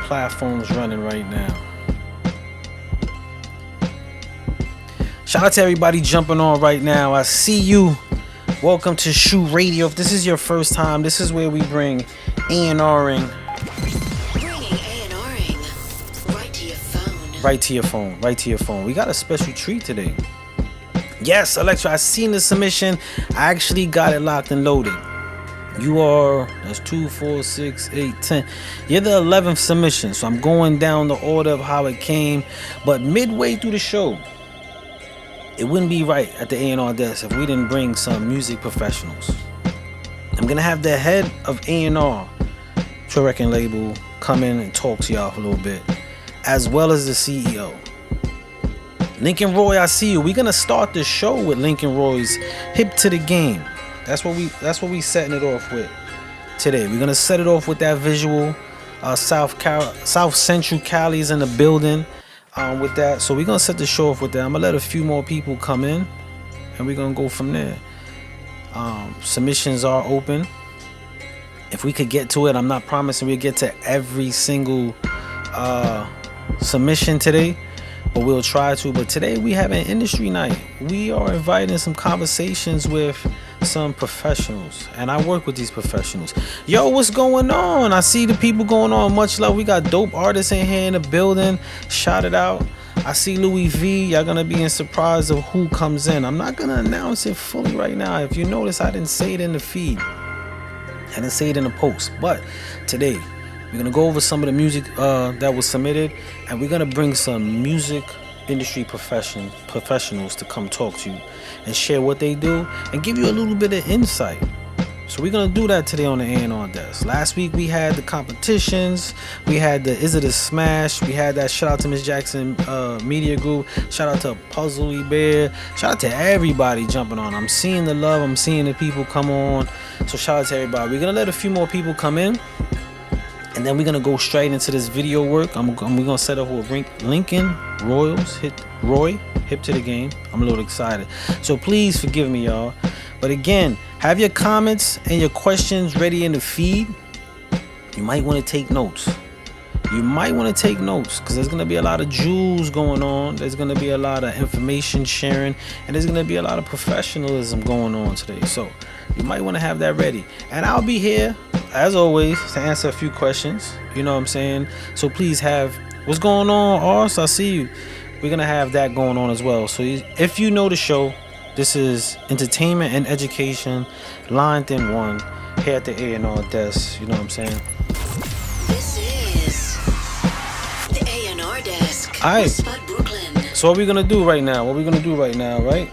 platforms running right now. Shout out to everybody jumping on right now. I see you. Welcome to Shoe Radio. If this is your first time, this is where we bring A&Ring. Bringing A&Ring right to your phone. Right to your phone. Right to your phone. We got a special treat today. Yes, Electra, I seen the submission. I actually got it locked and loaded. You are, that's 2, 4, 6, 8, 10. You're the 11th submission, so I'm going down the order of how it came. But midway through the show, it wouldn't be right at the A&R desk if we didn't bring some music professionals. I'm going to have the head of A&R, True Record Label, come in and talk to y'all for a little bit, as well as the CEO. Lincoln Roy, I see you. We're going to start the show with Lincoln Roy's Hip to the Game. That's what we setting it off with today. We're gonna set it off with that visual. South Central Cali's in the building with that. So we're gonna set the show off with that. I'm gonna let a few more people come in, and we're gonna go from there. Submissions are open. If we could get to it, I'm not promising we'll get to every single submission today, but we'll try to. But today we have an industry night. We are inviting some conversations with some professionals, and I work with these professionals. Yo, what's going on? I see the people going on. Much love. We got dope artists in here in the building. Shout it out. I see Louis V. Y'all gonna be in surprise of who comes in. I'm not gonna announce it fully right now. If you notice, I didn't say it in the feed. I didn't say it in the post. But today we're gonna go over some of the music that was submitted, and we're gonna bring some music industry professionals to come talk to you and share what they do and give you a little bit of insight. So we're gonna do that today on the A&R desk. Last week we had the competitions, we had the Is It a Smash, we had that shout out to Miss Jackson Media Group, shout out to Puzzle Bear, shout out to everybody jumping on. I'm seeing the love, I'm seeing the people come on, so shout out to everybody. We're gonna let a few more people come in, and then we're gonna go straight into this video work. We're gonna set up with Lincoln Royals, Hip to the Game. I'm a little excited. So please forgive me, y'all. But again, have your comments and your questions ready in the feed. You might want to take notes. Because there's going to be a lot of jewels going on. There's going to be a lot of information sharing. And there's going to be a lot of professionalism going on today. So you might want to have that ready. And I'll be here, as always, to answer a few questions. You know what I'm saying? So please have, what's going on, Ars? I see you. We're going to have that going on as well. So if you know the show, this is entertainment and education, lined in one, here at the A&R desk. You know what I'm saying? This is the A&R desk. All right. spudbrooklyn. So what we're going to do right now, right?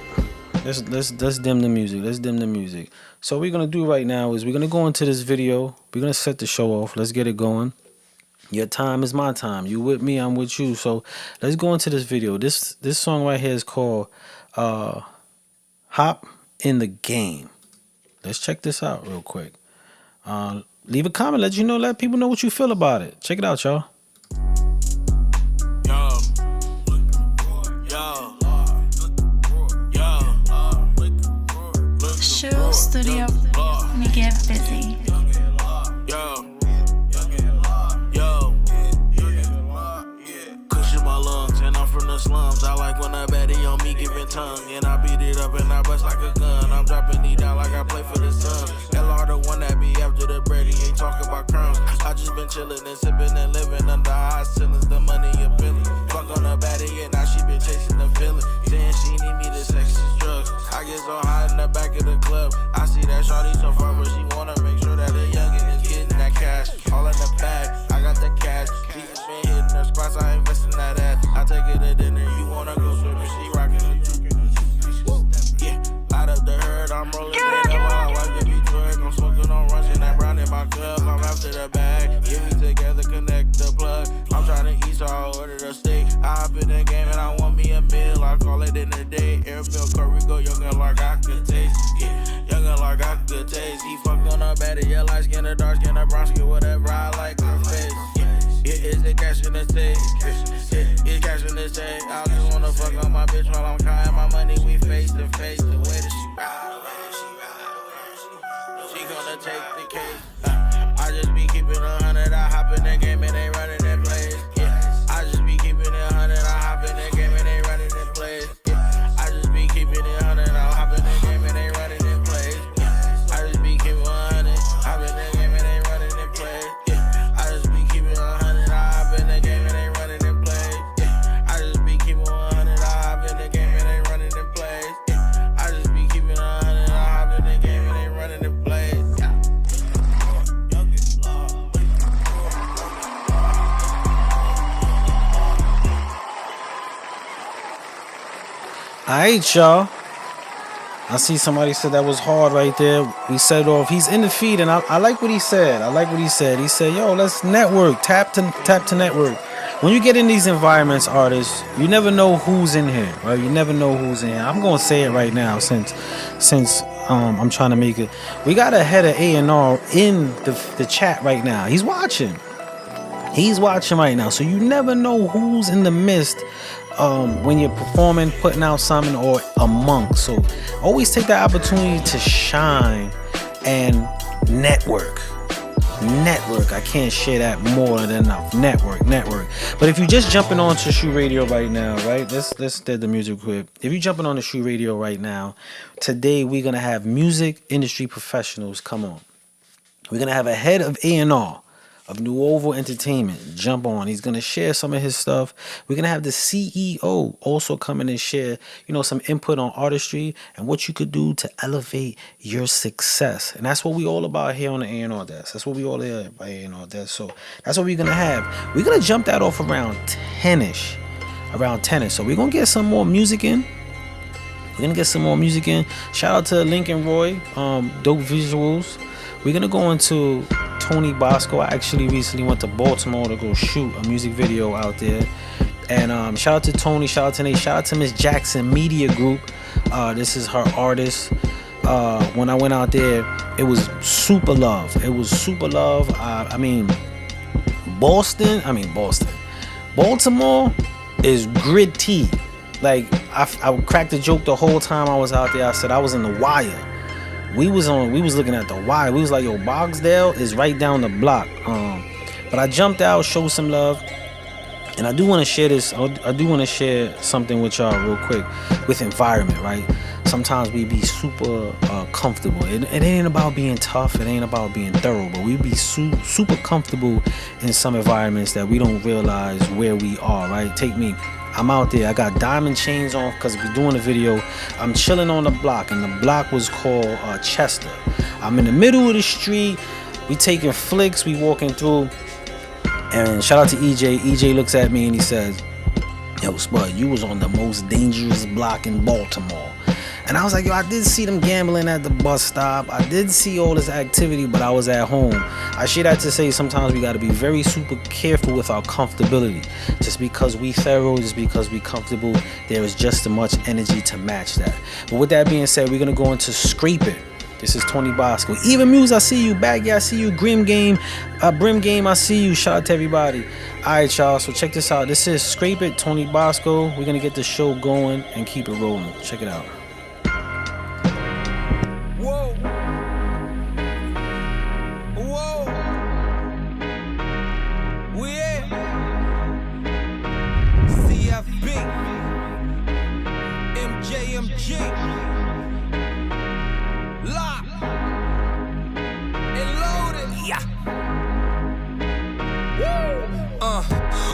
Let's dim the music. So what we're going to do right now is we're going to go into this video. We're going to set the show off. Let's get it going. Your time is my time. You with me, I'm with you. So let's go into this video. This song right here is called Hop in the Game. Let's check this out real quick. Leave a comment, let people know what you feel about it. Check it out, y'all. Shoe studio, we get busy. From the slums, I like when a baddie on me giving tongue, and I beat it up and I bust like a gun. I'm dropping it down like I play for the Suns. LR the one that be after the bread, he ain't talking about crumbs. I just been chillin' and sippin' and living under high ceilings, the money appealing. Fuck on a baddie and now she been chasing the feeling, saying she need me to sex these drugs. I get so high in the back of the club, I see that shawty so far, but she wanna make sure that a youngin' is getting that cash. All in the bag, I got the cash. She just been hitting her spots, I ain't missing that ass. I take it to dinner, you wanna go swimming, she rockin' the yeah, out of the herd, I'm rolling in a while, I give me twerk, I'm smoking on rushing that brown in my cup, I'm after the bag, get me together, connect the plug, I'm trying to eat so I order the steak, I hop in the game and I want me a meal, I call it in the day, airfield curry go, youngin' like I could taste, yeah, youngin' like I could taste, he fucked on a baddie, yeah, light skin, a dark skin, a brown skin, whatever, I like her face, yeah. Is it cash in the safe? It's cash in the safe. I just wanna fuck on my bitch while I'm counting my money. We face to face. The way that she ride, she gonna take the case. I just be keeping 100. I hop in the game and they running and play. Alright, y'all. I see somebody said that was hard right there. We set it off. He's in the feed, and I like what he said. He said, yo, let's network. Tap to network. When you get in these environments, artists, you never know who's in here, right? You never know who's in here. I'm gonna say it right now since I'm trying to make it. We got a head of A&R in the chat right now. He's watching right now. So you never know who's in the midst when you're performing, putting out something, or among. So always take that opportunity to shine and network. I can't share that more than enough. Network. But if you're just jumping on to Shoe Radio right now, right? Let's do the music quick. If you're jumping on to Shoe Radio right now, today we're gonna have music industry professionals come on. We're gonna have a head of A&R of New Oval Entertainment jump on. He's gonna share some of his stuff. We're gonna have the CEO also come in and share, some input on artistry and what you could do to elevate your success. And that's what we all about here on the A&R desk. That's what we all here by A&R desk. So that's what we're gonna have. We're gonna jump that off around 10ish. So we're gonna get some more music in. Shout out to Lincoln Roy, dope visuals. We're gonna go into Tony Bosco. I actually recently went to Baltimore to go shoot a music video out there. And shout out to Tony, shout out to Nate, shout out to Miss Jackson Media Group. This is her artist. When I went out there, it was super love. I mean, Baltimore is gritty. Like, I cracked the joke the whole time I was out there. I said I was in the wire. We was looking at the wire. We was like, yo, Bogsdale is right down the block. But I jumped out, showed some love, and I do want to share this. I do want to share something with y'all real quick with environment, right? Sometimes we be super comfortable. It ain't about being tough. It ain't about being thorough. But we be super comfortable in some environments that we don't realize where we are, right? Take me. I'm out there. I got diamond chains on because we're doing a video. I'm chilling on the block, and the block was called Chester. I'm in the middle of the street. We taking flicks. We walking through. And shout out to EJ. EJ looks at me and he says, yo, Spud, you was on the most dangerous block in Baltimore. And I was like, yo, I did see them gambling at the bus stop. I did see all this activity, but I was at home. I share that to say sometimes we got to be very super careful with our comfortability. Just because we thorough, just because we comfortable, there is just as much energy to match that. But with that being said, we're going to go into Scrape It. This is Tony Bosco. Even Muse, I see you. Baggy, I see you. Brim Game, I see you. Shout out to everybody. All right, y'all. So check this out. This is Scrape It, Tony Bosco. We're going to get the show going and keep it rolling. Check it out. Whoa. We at CFB MJMG Lock and loaded. Yeah.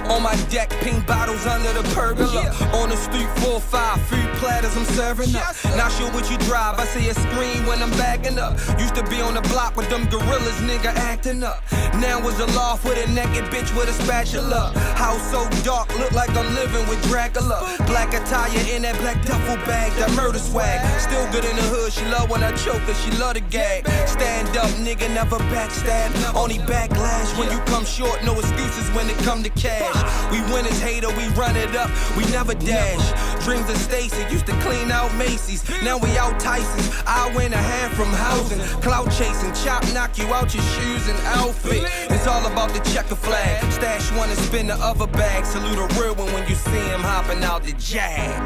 On my deck, pink bottles under the pergola. On the street, 4-5, free platters I'm serving up. Not sure what you drive, I see a screen when I'm backing up. Used to be on the block with them gorillas, nigga acting up. Now it's a loft with a naked bitch with a spatula. House so dark, look like I'm living with Dracula. Black attire in that black duffel bag, that murder swag. Still good in the hood, she love when I choke her, she love the gag. Stand up, nigga, never backstab. Only backlash when you come short, no excuses when it come to cash. We winners, hater, we run it up, we never dash. Dreams of Stacy, used to clean out Macy's. Now we out Tyson's, I win a hand from housing. Clout chasing, chop, knock you out your shoes and outfit. It's all about the checker flag. Stash one and spin the other bag. Salute a real one when you see him hopping out the jag.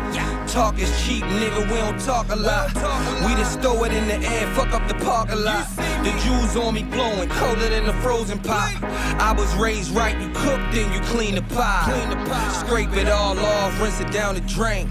Talk is cheap, nigga, we don't talk a lot. We just throw it in the air, fuck up the parking lot. The jewels on me glowing, colder than a frozen pot. I was raised right, you cook, then you clean the pot. Scrape it all off, rinse it down the drain.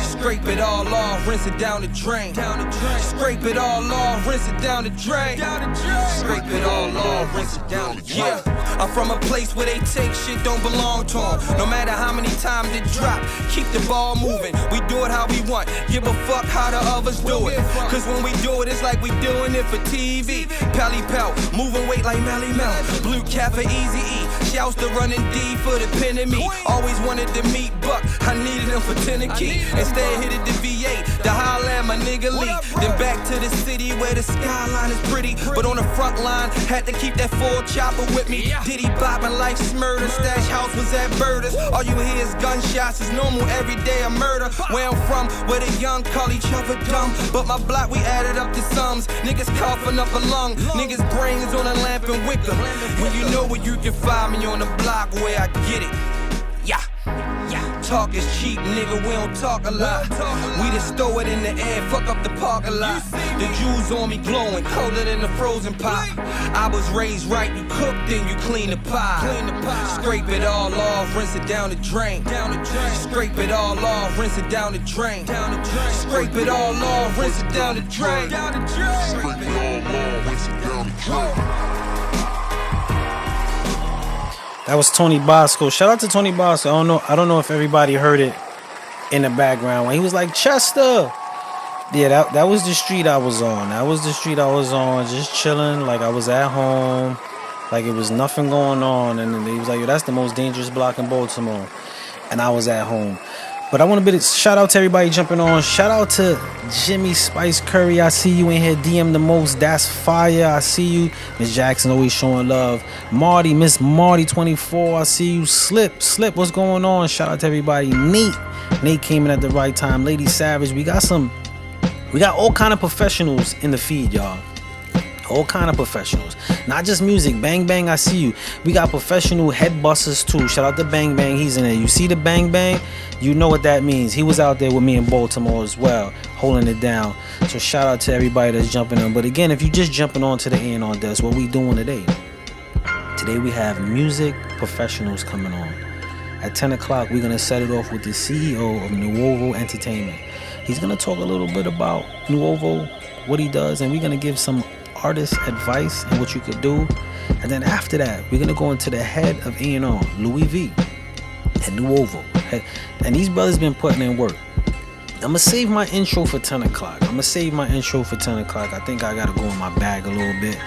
Scrape it all off, rinse it down the drain. Scrape it all off, rinse it down the drain. Scrape it all off, rinse it down the drain. Yeah, I'm from a place where they take shit don't belong to them. No matter how many times it drop, keep the ball moving. We do it how we want, give a fuck how the others do it. Cause when we do it, it's like we doing it for TV. Pally Pal, moving weight like Melly Mel. Blue cap for Easy E. Shouts to running D for the pen of me. Always wanted to meet Buck, I needed him for 10 in the key. Instead, hit it the V8 to holler at my nigga Lee. Then back to the city where the skyline is pretty. But on the front line, had to keep that full chopper with me. Diddy bopping life's murder. Stash house was at Birders. All you hear is gunshots. It's normal every day a murder. Where I'm from, where the young call each other dumb. But my block, we added up the sums. Niggas coughing up a lung. Niggas brains on a lamp and wicker. When you know where you can find me on the block where I get it. Yeah. Talk is cheap, nigga, we don't talk a lot. We just throw it in the air, fuck up the parking lot. The jewels on me glowing, colder than the frozen pop. I was raised right, you cook, then you clean the pot. Scrape it all off, rinse it down the drain. Scrape it all off, rinse it down the drain. Scrape it all off, rinse it down the drain. Scrape it all off, rinse it down the drain. That was Tony Bosco. Shout out to Tony Bosco. I don't know if everybody heard it in the background when he was like, Chester. Yeah, that was the street I was on. That was the street I was on, just chilling, like I was at home, like it was nothing going on. And then he was like, yo, that's the most dangerous block in Baltimore. And I was at home. But I want to shout out to everybody jumping on. Shout out to Jimmy Spice Curry. I see you in here. DM the most. That's fire. I see you. Miss Jackson always showing love. Marty, Miss Marty 24. I see you. Slip. What's going on? Shout out to everybody. Nate came in at the right time. Lady Savage. We got all kind of professionals in the feed, y'all. All kind of professionals, not just music. Bang Bang, I see you. We got professional head busters too. Shout out to Bang Bang, he's in there. You see the Bang Bang, you know what that means. He was out there with me in Baltimore as well, holding it down. So shout out to everybody that's jumping on. But again, if you just jumping on to the A&R desk, what we doing today? Today we have music professionals coming on. At 10 o'clock, we're gonna set it off with the CEO of Nuovo Entertainment. He's gonna talk a little bit about Nuovo, what he does, and we're gonna give some artist advice and what you could do. And then after that, we're gonna go into the head of A&R, Louis V and Nuovo. And these brothers been putting in work. I'm gonna save my intro for 10 o'clock. I think I gotta go in my bag a little bit,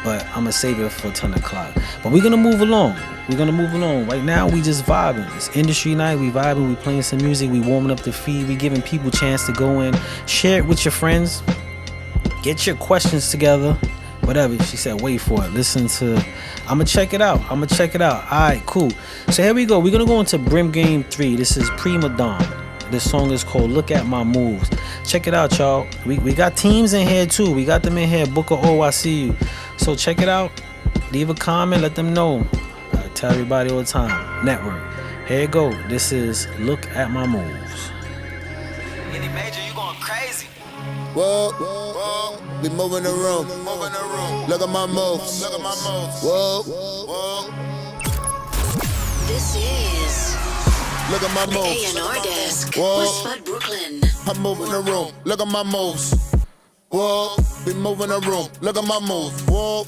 but I'm gonna save it for 10 o'clock. But we're gonna move along. Right now, we just vibing. It's industry night. We vibing. We playing some music. We warming up the feed. We giving people a chance to go in, share it with your friends. Get your questions together, whatever. She said, wait for it. I'ma check it out. All right, cool. So here we go. We're gonna go into Brim Game 3. This is Prima Dawn. This song is called Look at My Moves. Check it out, y'all. We got teams in here too. We got them in here. Booker O, I see you. So check it out. Leave a comment. Let them know. Tell everybody all the time. Network. Here you go. This is Look at My Moves. Any major, you going crazy. Whoa, we moving the room. Look at my moves. Whoa. This is Look at my the moves. A&R desk Whoa. with Spud Brooklyn. I'm moving the room. Look at my moves. Whoa, we moving the room. Look at my moves. Whoa.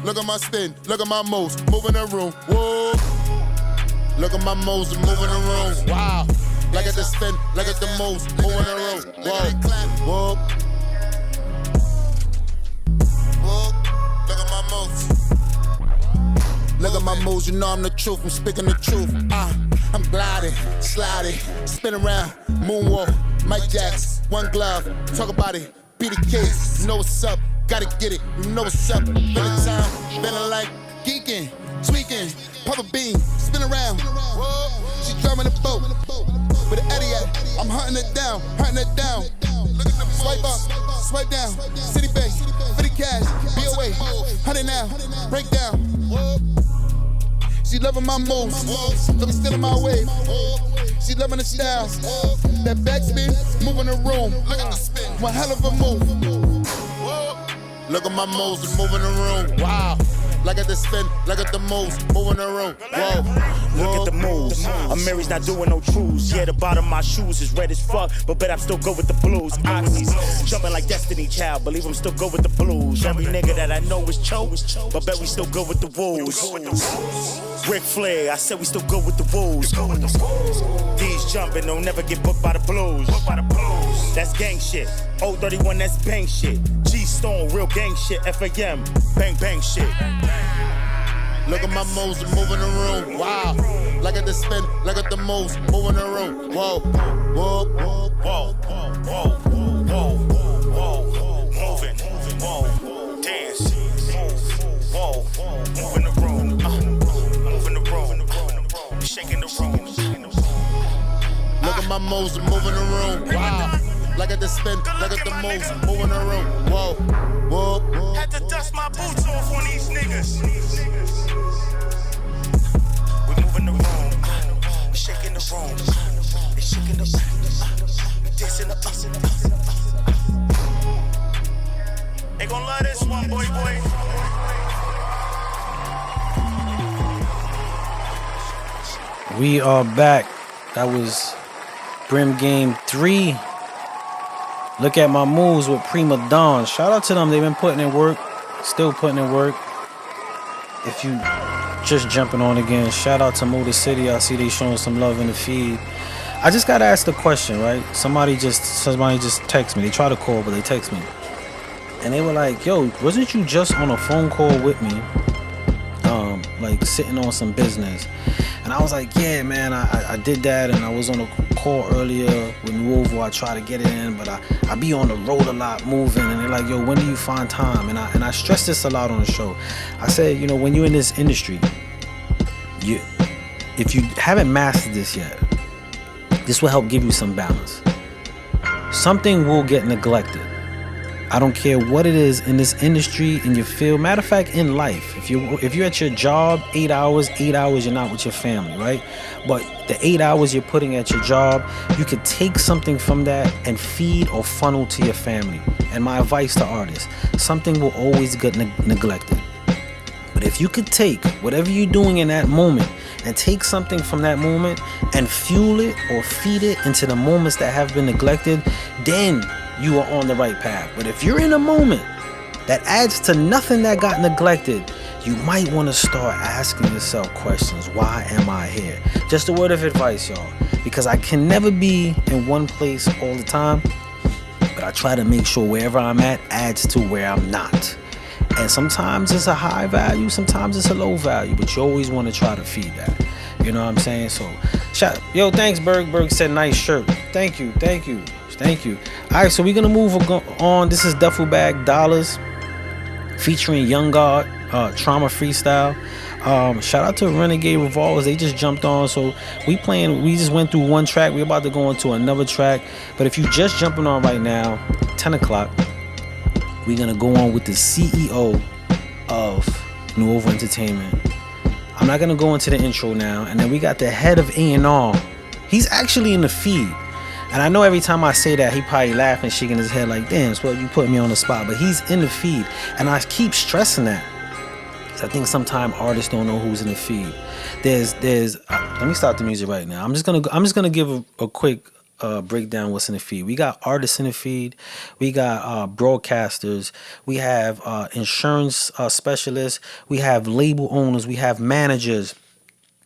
Look at my spin. Look at my moves. Moving the room. Whoa. Look at my moves. Moving the room. Wow. Look at the spin. Look at the moves. Moving the room. Whoa. Look at my moves. Look at my moves, you know I'm the truth, I'm speaking the truth. I'm gliding, sliding, spin around, moonwalk, Mike Jacks, one glove, talk about it, be the case, you know what's up, gotta get it, you know what's up. Been a time, feeling like geeking, tweaking, pop a bean, spin around. She drumming the boat, with an Eddie at, I'm hunting it down. Swipe up, swipe down, City Bank, 50 cash, BOA, 100 now, break down. She loving my moves, looking still in my wave. She loving the style, that backspin, moving the room. Look at the spin, one hell of a move. Look at my moves, moving the room. Wow. Look at the spin, look at the moves, moving the room. Whoa. Look at the moves. Mary's not doing no trues. Yeah, the bottom of my shoes is red as fuck, but bet I'm still go with the blues. Oxys, jumping like Destiny Child, believe I'm still go with the blues. Every nigga that I know is choke, but bet we still go with the wolves. Ric Flair, I said we still go with the wolves. These jumping don't never get booked by the blues. That's gang shit. 031, that's bang shit. G-Stone, real gang shit. FAM, bang bang shit. Look at my moves, moving the room. Wow. Look at the spin, look at the moves, moving the room. Whoa, whoa, whoa, whoa, whoa, whoa, whoa, moving, whoa, dance, whoa, moving the room, moving the room, shaking the room. Look at my moves, moving the room. Wow. Look at the spin, look at the moves, moving the room. Whoa, whoa, whoa. Had to dust my boots off on these niggas. We moving the room, we shaking the room, we shaking the room, we dancing the They gon' love this one, boy. We are back. That was Brim Game 3. Look at my moves with Prima Dawn. Shout out to them. They've been putting in work. Still putting in work. If you just jumping on again, shout out to Motor City. I see they showing some love in the feed. I just gotta ask the question, right? Somebody just text me. They try to call, but they text me. And they were like, yo, wasn't you just on a phone call with me? Like sitting on some business. And I was like, yeah, man, I did that, and I was on a call earlier with Nuovo. I try to get it in, but I be on the road a lot, moving, and they're like, yo, when do you find time? And I stress this a lot on the show. I said, you know, when you're in this industry, if you haven't mastered this yet, this will help give you some balance. Something will get neglected. I don't care what it is in this industry, in your field. Matter of fact, in life, if you're at your job 8 hours, you're not with your family, right? But the 8 hours you're putting at your job, you could take something from that and feed or funnel to your family. And my advice to artists, something will always get neglected. But if you could take whatever you're doing in that moment and take something from that moment and fuel it or feed it into the moments that have been neglected, then you are on the right path. But if you're in a moment that adds to nothing that got neglected, you might want to start asking yourself questions. Why am I here? Just a word of advice, y'all. Because I can never be in one place all the time, but I try to make sure wherever I'm at adds to where I'm not. And sometimes it's a high value, sometimes it's a low value, but you always want to try to feed that. You know what I'm saying? So, yo, thanks, Berg. Berg said nice shirt. Thank you. All right, so we're gonna move on. This is Duffel Bag Dollars featuring Young God, Trauma Freestyle. Shout out to Renegade Revolvers. They just jumped on, so we just went through one track. We're about to go into another track. But if you just jumping on right now, 10 o'clock, we're gonna go on with the CEO of Nuovo Entertainment. I'm not gonna go into the intro now. And then we got the head of A&R. He's actually in the feed. And I know every time I say that, he probably laughing, shaking his head like, damn, Swell, you put me on the spot. But he's in the feed. And I keep stressing that. Because I think sometimes artists don't know who's in the feed. Let me start the music right now. I'm just gonna give a quick breakdown what's in the feed. We got artists in the feed. We got broadcasters. We have insurance specialists. We have label owners. We have managers.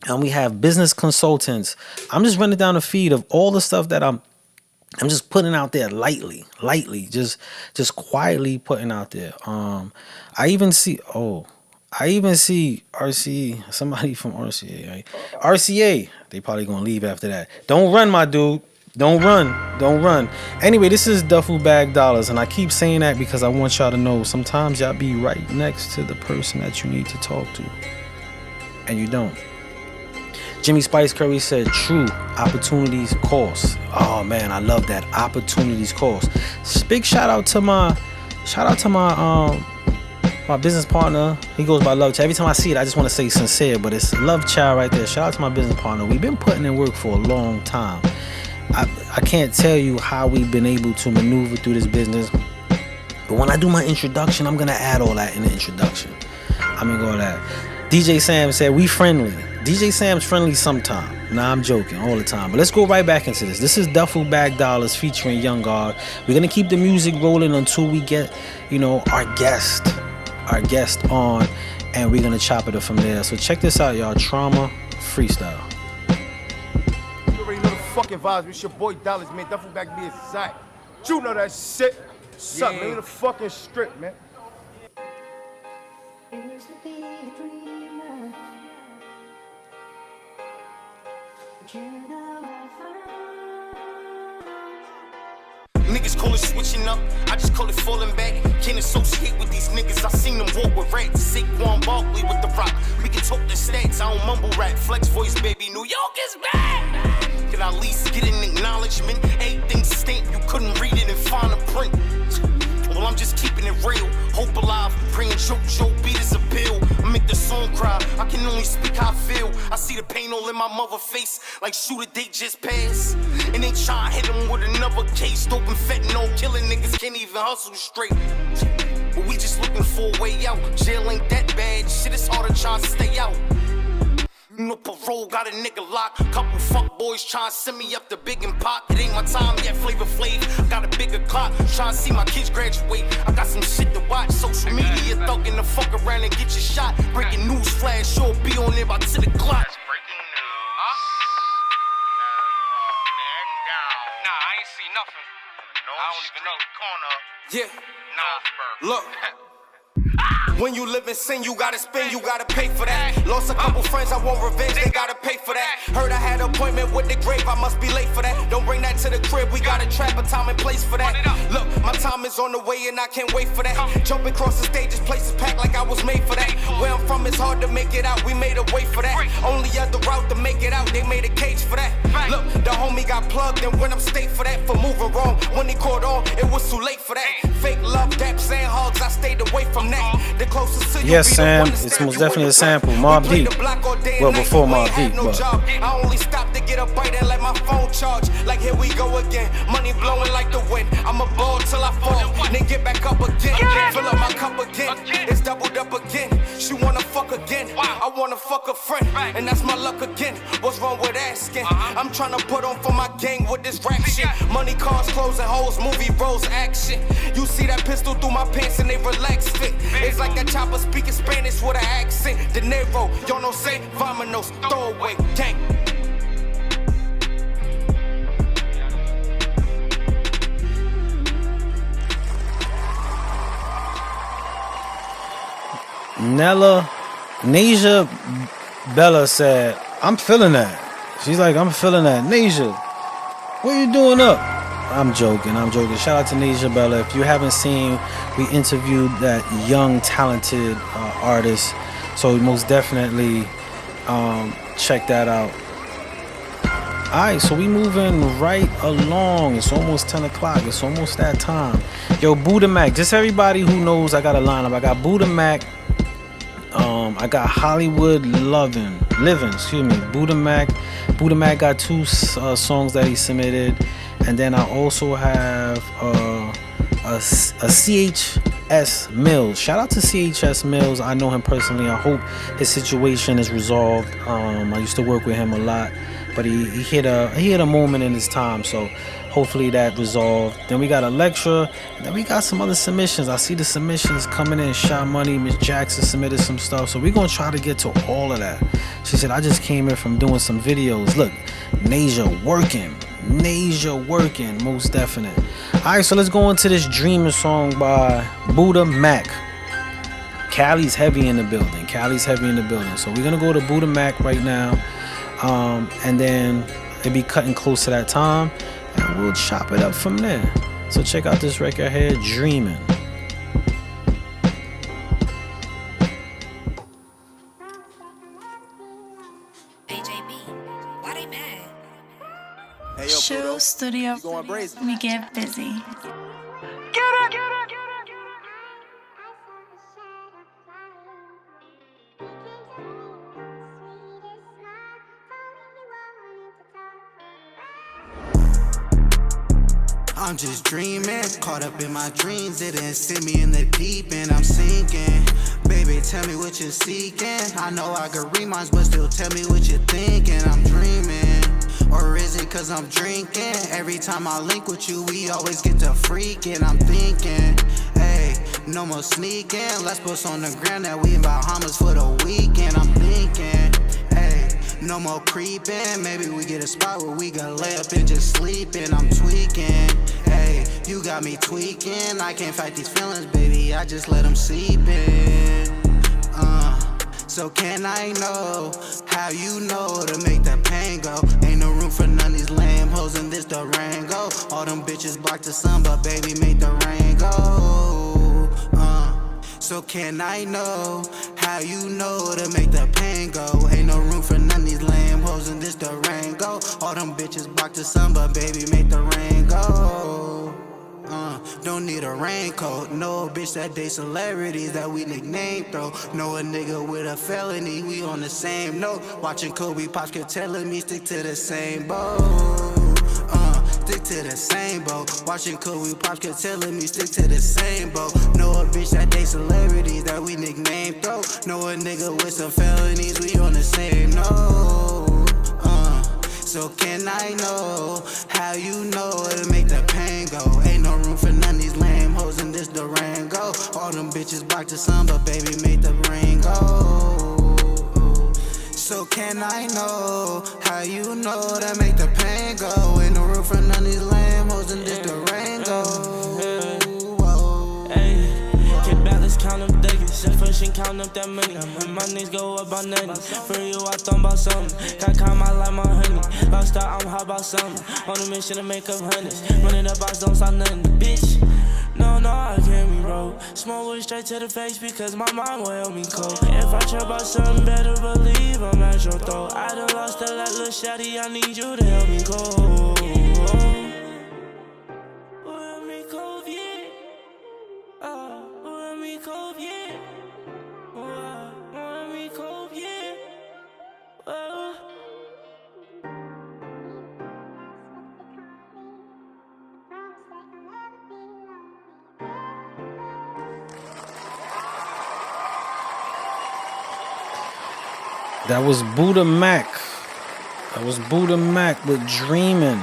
And we have business consultants. I'm just running down the feed of all the stuff that I'm just putting out there lightly, just quietly putting out there. I even see RCA, somebody from RCA. Right? RCA, they probably gonna leave after that. Don't run, my dude. Don't run. Anyway, this is Duffel Bag Dollars, and I keep saying that because I want y'all to know sometimes y'all be right next to the person that you need to talk to, and you don't. Jimmy Spice Curry said, true, opportunities cost. Oh man, I love that. Opportunities cost. Big shout out to my my business partner. He goes by Love Child. Every time I see it, I just want to say sincere, but it's Love Child right there. Shout out to my business partner. We've been putting in work for a long time. I can't tell you how we've been able to maneuver through this business. But when I do my introduction, I'm gonna add all that in the introduction. I'm gonna go with that. DJ Sam said, we friendly. DJ Sam's friendly sometime. Nah, I'm joking all the time. But let's go right back into this. This is Duffel Bag Dollars featuring Young God. We're going to keep the music rolling until we get, our guest on. And we're going to chop it up from there. So check this out, y'all. Trauma Freestyle. You already know the fucking vibes. It's your boy Dollars, man. Duffel Bag be inside. You know that shit. What's up, man? The fucking strip, man. Used to be a dreamer, Niggas call it switching up, I just call it falling back. Can't associate with these niggas, I seen them walk with rats. Saquon Barkley with the rock, we can talk the stats. I don't mumble rap, flex voice, baby, New York is back. Can I at least get an acknowledgement? Everything stamped, you couldn't read it in fine print. Well, I'm just keeping it real, hope alive, praying Joe beat is a bill. I make the song cry, I can only speak how I feel. I see the pain all in my mother face, like shoot a date just passed. And they try to hit him with another case, dope and fentanyl, killing niggas can't even hustle straight. But we just looking for a way out, jail ain't that bad, shit is hard to try to stay out. No parole, got a nigga locked. Couple fuck boys tryna send me up to Big and Pop. It ain't my time yet, Flavor Flav. Got a bigger clock, tryna see my kids graduate. I got some shit to watch. Social media thugging the fuck around and get your shot. Breaking news flash, sure be on there by 10 o'clock. Nah, I ain't see nothing. I don't even know. Yeah. Look. When you live in sin, you gotta spend, you gotta pay for that. Lost a couple friends, I want revenge, they gotta pay for that. Heard I had an appointment with the grave, I must be late for that. Don't bring that to the crib, we got a trap, a time and place for that. Look, my time is on the way and I can't wait for that. Jumping across the stages, places packed like I was made for that. Where I'm from, it's hard to make it out, we made a way for that. Only other route to make it out, they made a cage for that. Look, the homie got plugged and went upstate for that. For moving wrong, when he caught on, it was too late for that. Fake love, daps and hugs, I stayed away from that. The closest to you, Yes, Sam, it's most definitely a sample. Mobb Deep. Well, before Mobb Deep, but I only stopped to get a bite and let my phone charge. Like here we go again, money blowing like the wind. I'ma ball till I fall, then get back up again. Fill up my cup again, it's doubled up again. She wanna fuck again, I wanna fuck a friend, and that's my luck again. What's wrong with asking? I'm trying to put on for my gang with this rap shit. Money, cars, clothes, and hoes, movie roles, action. You see that pistol through my pants and they relax fit. It's like that chopper speaking Spanish with an accent. De Niro, y'all know say, Vamanos, throwaway, gang. Nasia Bella said, I'm feeling that. She's like, I'm feeling that. Nasia, what are you doing up? I'm joking. Shout out to Nasia Bella. If you haven't seen, we interviewed that young, talented artist. So most definitely check that out. Alright, so we moving right along. It's almost 10 o'clock. It's almost that time. Yo, Buddha Mac. Just everybody who knows, I got a lineup. I got Buddha Mac. I got Hollywood Living, excuse me. Buddha Mac got 2 songs that he submitted. And then I also have a CHS Mills. Shout out to CHS Mills. I know him personally. I hope his situation is resolved. I used to work with him a lot, but he hit a moment in his time. So hopefully that resolved. Then we got Electra. And then we got some other submissions. I see the submissions coming in. Shot Money, Miss Jackson submitted some stuff. So we're gonna try to get to all of that. She said, I just came here from doing some videos. Look, Nasia working, most definite. Alright, so let's go into this Dreamer song by Buddha Mac. Cali's heavy in the building. So we're gonna go to Buddha Mac right now. And then it'll be cutting close to that time. And we'll chop it up from there. So check out this record here, Dreaming. Hey, yo, Show Pluto, studio. you going brazen? We get busy. I'm just dreaming, caught up in my dreams. It didn't send me in the deep end, I'm sinking. Baby, tell me what you're seeking. I know I could read minds, but still tell me what you're thinking. I'm dreaming, or is it cause I'm drinking? Every time I link with you, we always get to freaking. I'm thinking, hey, no more sneaking. Let's post on the ground that we in Bahamas for the weekend. I'm thinking, hey, no more creeping. Maybe we get a spot where we can lay up and just sleep in. I'm tweaking, hey, you got me tweaking. I can't fight these feelings, baby, I just let them seep in. So can I know how you know to make that pain go? Ain't no room for none of these lame hoes in this Durango. All them bitches block the sun, but baby make the rain go. So can I know how you know to make the pain go? Ain't no room for none of these lame hoes in this Durango. All them bitches block the sun, but baby make the rain go. Don't need a raincoat. No bitch that date celebrities that we nickname throw. Know a nigga with a felony, we on the same note. Watching Kobe Pops kept telling me stick to the same boat. Stick to the same boat. Watching Kobe Pops kept telling me stick to the same boat. Know a bitch that date celebrities that we nickname throw. Know a nigga with some felonies, we on the same note. So can I know how you know to make the pain go? Ain't no room for none of these lame hoes in this Durango. All them bitches block the sun, but baby make the rain go. So can I know how you know to make the pain go? Ain't no room for none of these lame hoes in this Durango. Count up digits, fresh and count up that money. My niggas go up on nothing. For you, I thought about something. Got count my life, my honey. Rockstar, I'm hot about something. On a mission to make up hundreds. Running up, I don't stop nothing, bitch. No, I can't be broke. Smoke with straight to the face because my mind will help me cope. If I trip about something, better believe I'm at your throat. I done lost a lot, little shawty, I need you to help me go. That was Buddha Mac. That was Buddha Mac with Dreamin'.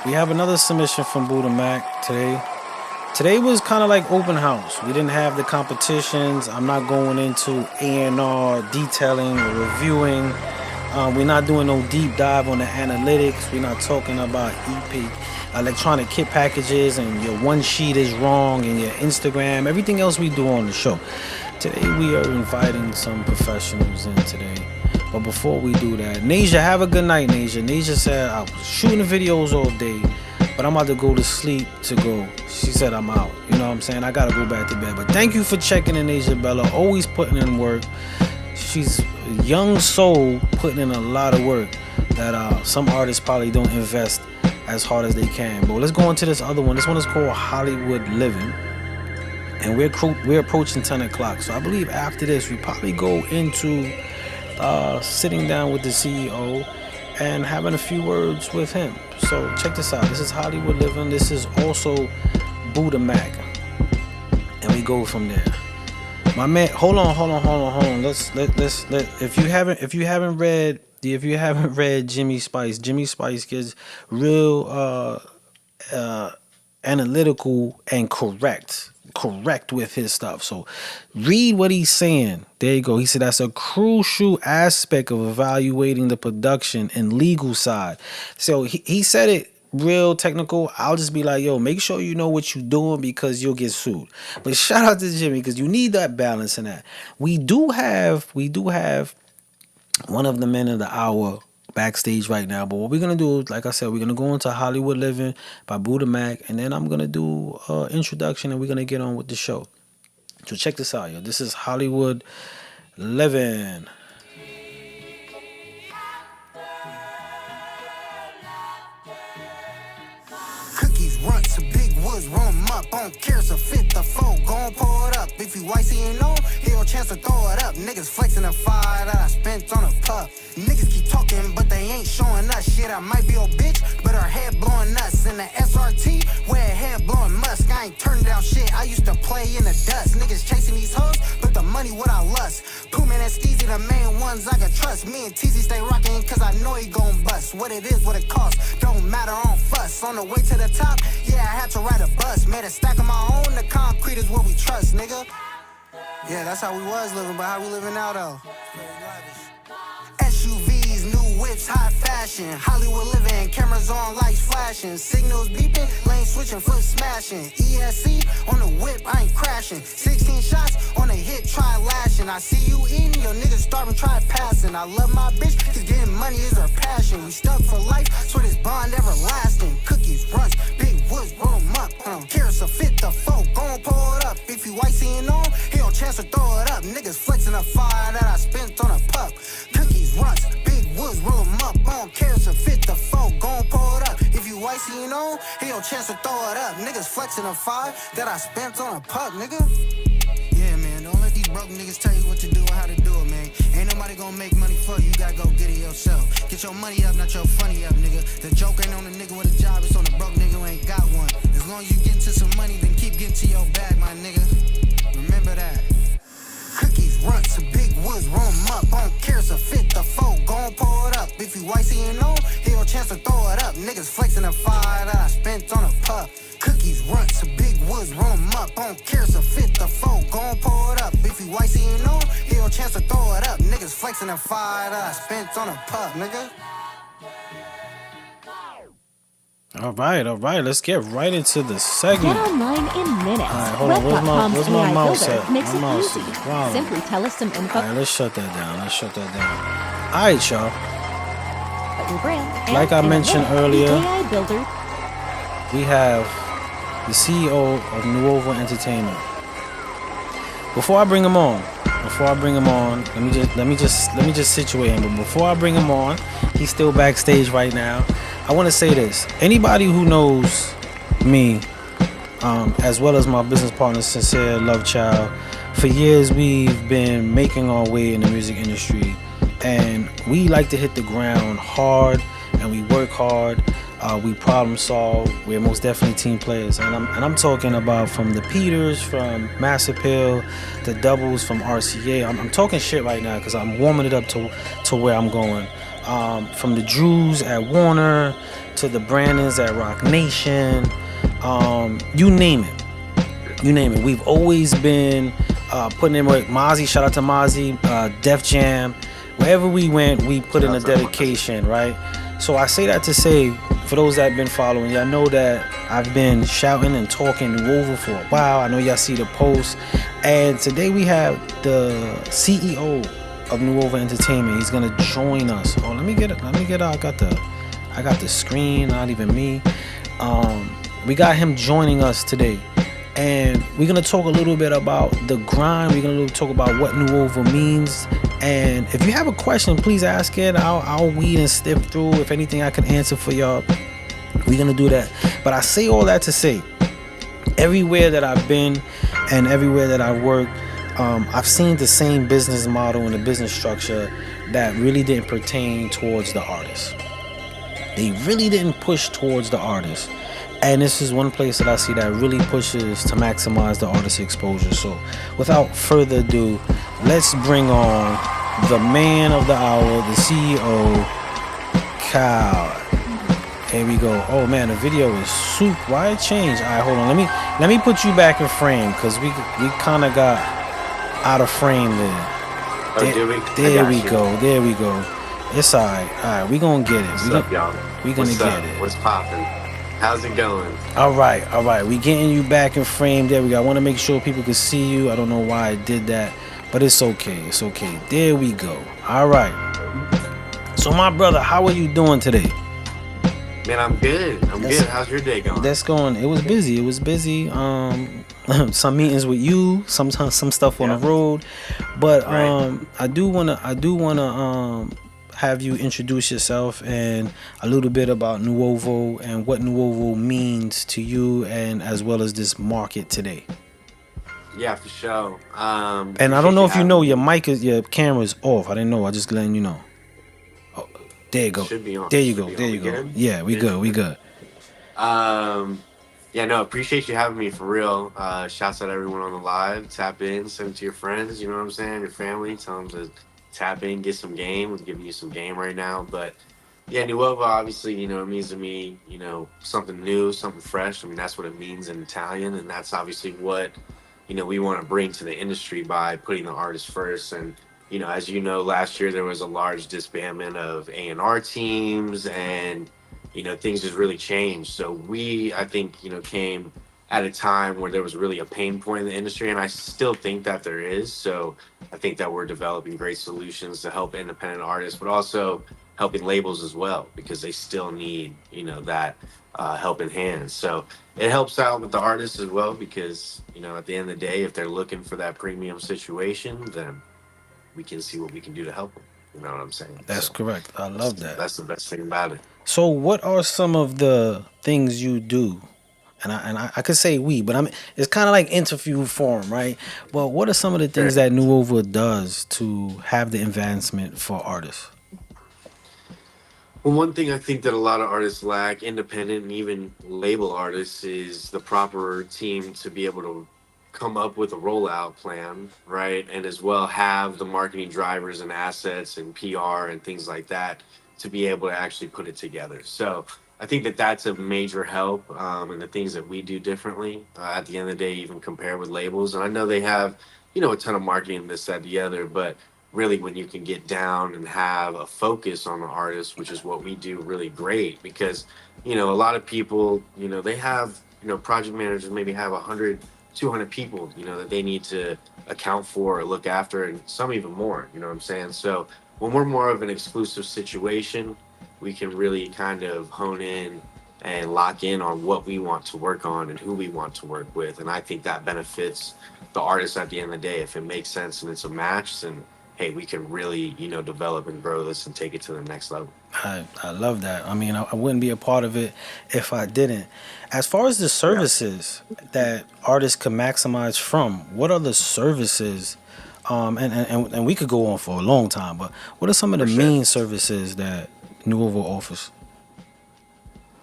We have another submission from Buddha Mac today. Today was kind of like open house. We didn't have the competitions. I'm not going into A&R detailing or reviewing. We're not doing no deep dive on the analytics. We're not talking about EP, electronic kit packages, and your one sheet is wrong, and your Instagram, everything else we do on the show. Today we are inviting some professionals in today. But before we do that, Nasia, have a good night, Nasia. Nasia said, I was shooting videos all day, but I'm about to go to sleep to go. She said I'm out. You know what I'm saying? I gotta go back to bed. But thank you for checking in, Nasia Bella. Always putting in work. She's a young soul putting in a lot of work that some artists probably don't invest as hard as they can. But let's go into this other one. This one is called Hollywood Living. And we're approaching 10 o'clock. So I believe after this, we probably go into sitting down with the CEO and having a few words with him. So check this out. This is Hollywood Living. This is also Buddha Mac. And we go from there. My man, hold on. Let's if you haven't read Jimmy Spice gets real analytical and correct with his stuff. So read what he's saying. There you go. He said that's a crucial aspect of evaluating the production and legal side. So he said it real technical. I'll just be like, yo, make sure you know what you're doing because you'll get sued. But shout out to Jimmy because you need that balance in that. We do have one of the men of the hour backstage right now, but what we're gonna do, like I said, we're gonna go into Hollywood Living by Buddha Mac, and then I'm gonna do introduction, and we're gonna get on with the show. So check this out, yo. This is Hollywood Living. Cookies, runts, big woods, roam up, on cares of fit the phone, gon' pull it up. If you white, he ain't know, he no chance to throw it up. Niggas flexing the fire that I spent on a puff. Niggas keep talking, but they ain't showing us shit. I might be a bitch, but her head blowing nuts. In the SRT, where her head blowing musk. I ain't turning down shit, I used to play in the dust. Niggas chasing these hoes, but the money what I lust. Pooh Man and Steezy, the main ones I can trust. Me and Teezy stay rocking, cause I know he gon' bust. What it is, what it costs, don't matter, on fuss. On the way to the top, yeah, I had to ride a bus. Made a stack of my own, the concrete is what we trust, nigga. Yeah, that's how we was living, but how we living now, though? SUVs, new whips, whips, high fashion. Hollywood living, cameras on, lights flashing. Signals beeping, lane switching, foot smashing. ESC on the whip, I ain't crashing. 16 shots on a hit, try lashing. I see you eating, your niggas starving, try passing. I love my bitch, cause getting money is her passion. We stuck for life, so this bond everlasting. Cookies, runs, big woods, roll 'em up. Carrots will fit the folk, gon' pull it up. If you icy and on, he don't chance to throw it up. Niggas flexing a fire that I spent on a pup. Cookies, runs, big woods, roll 'em up. Carrots will fit the folk, gon' pull it up. If you icy and on, he don't chance to throw it up. Niggas flexing a fire that I spent on a pup, nigga. Yeah, man, don't let these broke niggas tell you what to do or how to do it, man. Ain't nobody gonna make money for you, you gotta go get it yourself. Get your money up, not your funny up, nigga. The joke ain't on the nigga with a job, it's on the broke nigga who ain't got one. As long as you get into some money, then keep getting to your bag, my nigga. Remember that. Cookies, runts, big woods, roll 'em up. On carrots to fit the folk, gon' pull it up. If you icy and on, he don't chance to throw it up. Niggas flexing a fire that I spent on a pup. Cookies, runts, big woods, roll 'em up. On carrots to fit the folk, gon' pull it up. If you icy and on, he don't chance to throw it up. Niggas flexing a fire that I spent on a pup, nigga. All right. Let's get right into the segment. Get online in minutes. All right, hold on. Where's my mouse at? Makes My it mouse easy. is- wow. Simply tell us some info All right, let's shut that down. All right, y'all. about your brand. And Like I in a mentioned minute, earlier, the AI builder. we have the CEO of Nuovo Entertainment. Before I bring him on, let me just situate him. But before I bring him on, he's still backstage right now. I want to say this: anybody who knows me, as well as my business partner, Sincere Love Child, for years we've been making our way in the music industry, and we like to hit the ground hard, and we work hard. We problem solve. We're most definitely team players, and I'm talking about from the Peters, from Mass Appeal, the Doubles, from RCA. I'm talking shit right now because I'm warming it up to where I'm going. From the Drews at Warner to the Brandons at Rock Nation, you name it. We've always been putting in work. Mozzie, shout out to Mozzie, Def Jam. Wherever we went, we put in a dedication, right? So I say that to say, for those that have been following, y'all know that I've been shouting and talking Nuovo for a while. I know y'all see the posts. And today we have the CEO of Nuovo Entertainment. He's gonna join us. Oh, let me get it. I got the screen, not even me. We got him joining us today. And we're gonna talk a little bit about the grind. We're gonna talk about what Nuovo means. And if you have a question, please ask it. I'll weed and sift through. If anything I can answer for y'all, we're gonna do that. But I say all that to say, everywhere that I've been and everywhere that I've worked, I've seen the same business model and the business structure that really didn't pertain towards the artist. They really didn't push towards the artist. And this is one place that I see that really pushes to maximize the artist exposure. So without further ado, let's bring on the man of the hour, the CEO, Kyle. Here we go. Oh man, the video is super. Why it changed? All right, hold on. Let me put you back in frame because we kind of got out of frame there. There we go. It's all right. We gonna get it. What's up, y'all? We gonna get it. What's poppin'? How's it going? All right. We getting you back in frame. There we go. I want to make sure people can see you. I don't know why I did that, but it's okay. There we go. All right. So my brother, how are you doing today? Man, I'm good. Good. How's your day going? That's going. It was busy. Some meetings with you, sometimes some stuff on the road, but I do wanna have you introduce yourself and a little bit about Nuovo and what Nuovo means to you, and as well as this market today. Yeah, for sure. And I don't know if you know your camera's off. I didn't know. I just letting you know. Oh, there you go. Should be on. There you go. Yeah, we good. Yeah, no, appreciate you having me for real. Shouts out everyone on the live. Tap in, send it to your friends. You know what I'm saying? Your family. Tell them to tap in, get some game. We're giving you some game right now. But yeah, Nuovo, obviously, it means to me, something new, something fresh. I mean, that's what it means in Italian. And that's obviously what, we want to bring to the industry by putting the artist first. And, As you know, last year there was a large disbandment of A&R teams, and things just really changed. So we, I think, came at a time where there was really a pain point in the industry, and I still think that there is. So I think that we're developing great solutions to help independent artists, but also helping labels as well, because they still need, that helping hand. So it helps out with the artists as well, because, at the end of the day, if they're looking for that premium situation, then we can see what we can do to help them. You know what I'm saying? That's So correct. I love that. that's the best thing about it. So, what are some of the things you do? And I could say we, but it's kind of like interview form, right? But what are some of the things that New Over does to have the advancement for artists? Well, one thing I think that a lot of artists lack, independent and even label artists, is the proper team to be able to come up with a rollout plan, right? And as well have the marketing drivers and assets and PR and things like that to be able to actually put it together. So I think that that's a major help, and the things that we do differently at the end of the day, even compared with labels. And I know they have, a ton of marketing, this, that, the other, but really when you can get down and have a focus on the artist, which is what we do really great, because a lot of people, they have, project managers maybe have 100, 200 people, that they need to account for or look after, and some even more, you know what I'm saying? So when we're more of an exclusive situation, we can really kind of hone in and lock in on what we want to work on and who we want to work with. And I think that benefits the artist at the end of the day. If it makes sense and it's a match, then hey, we can really, develop and grow this and take it to the next level. I love that. I mean, I wouldn't be a part of it if I didn't. As far as the services that artists can maximize from, what are the services? And we could go on for a long time, but what are some of the main services that New Over offers?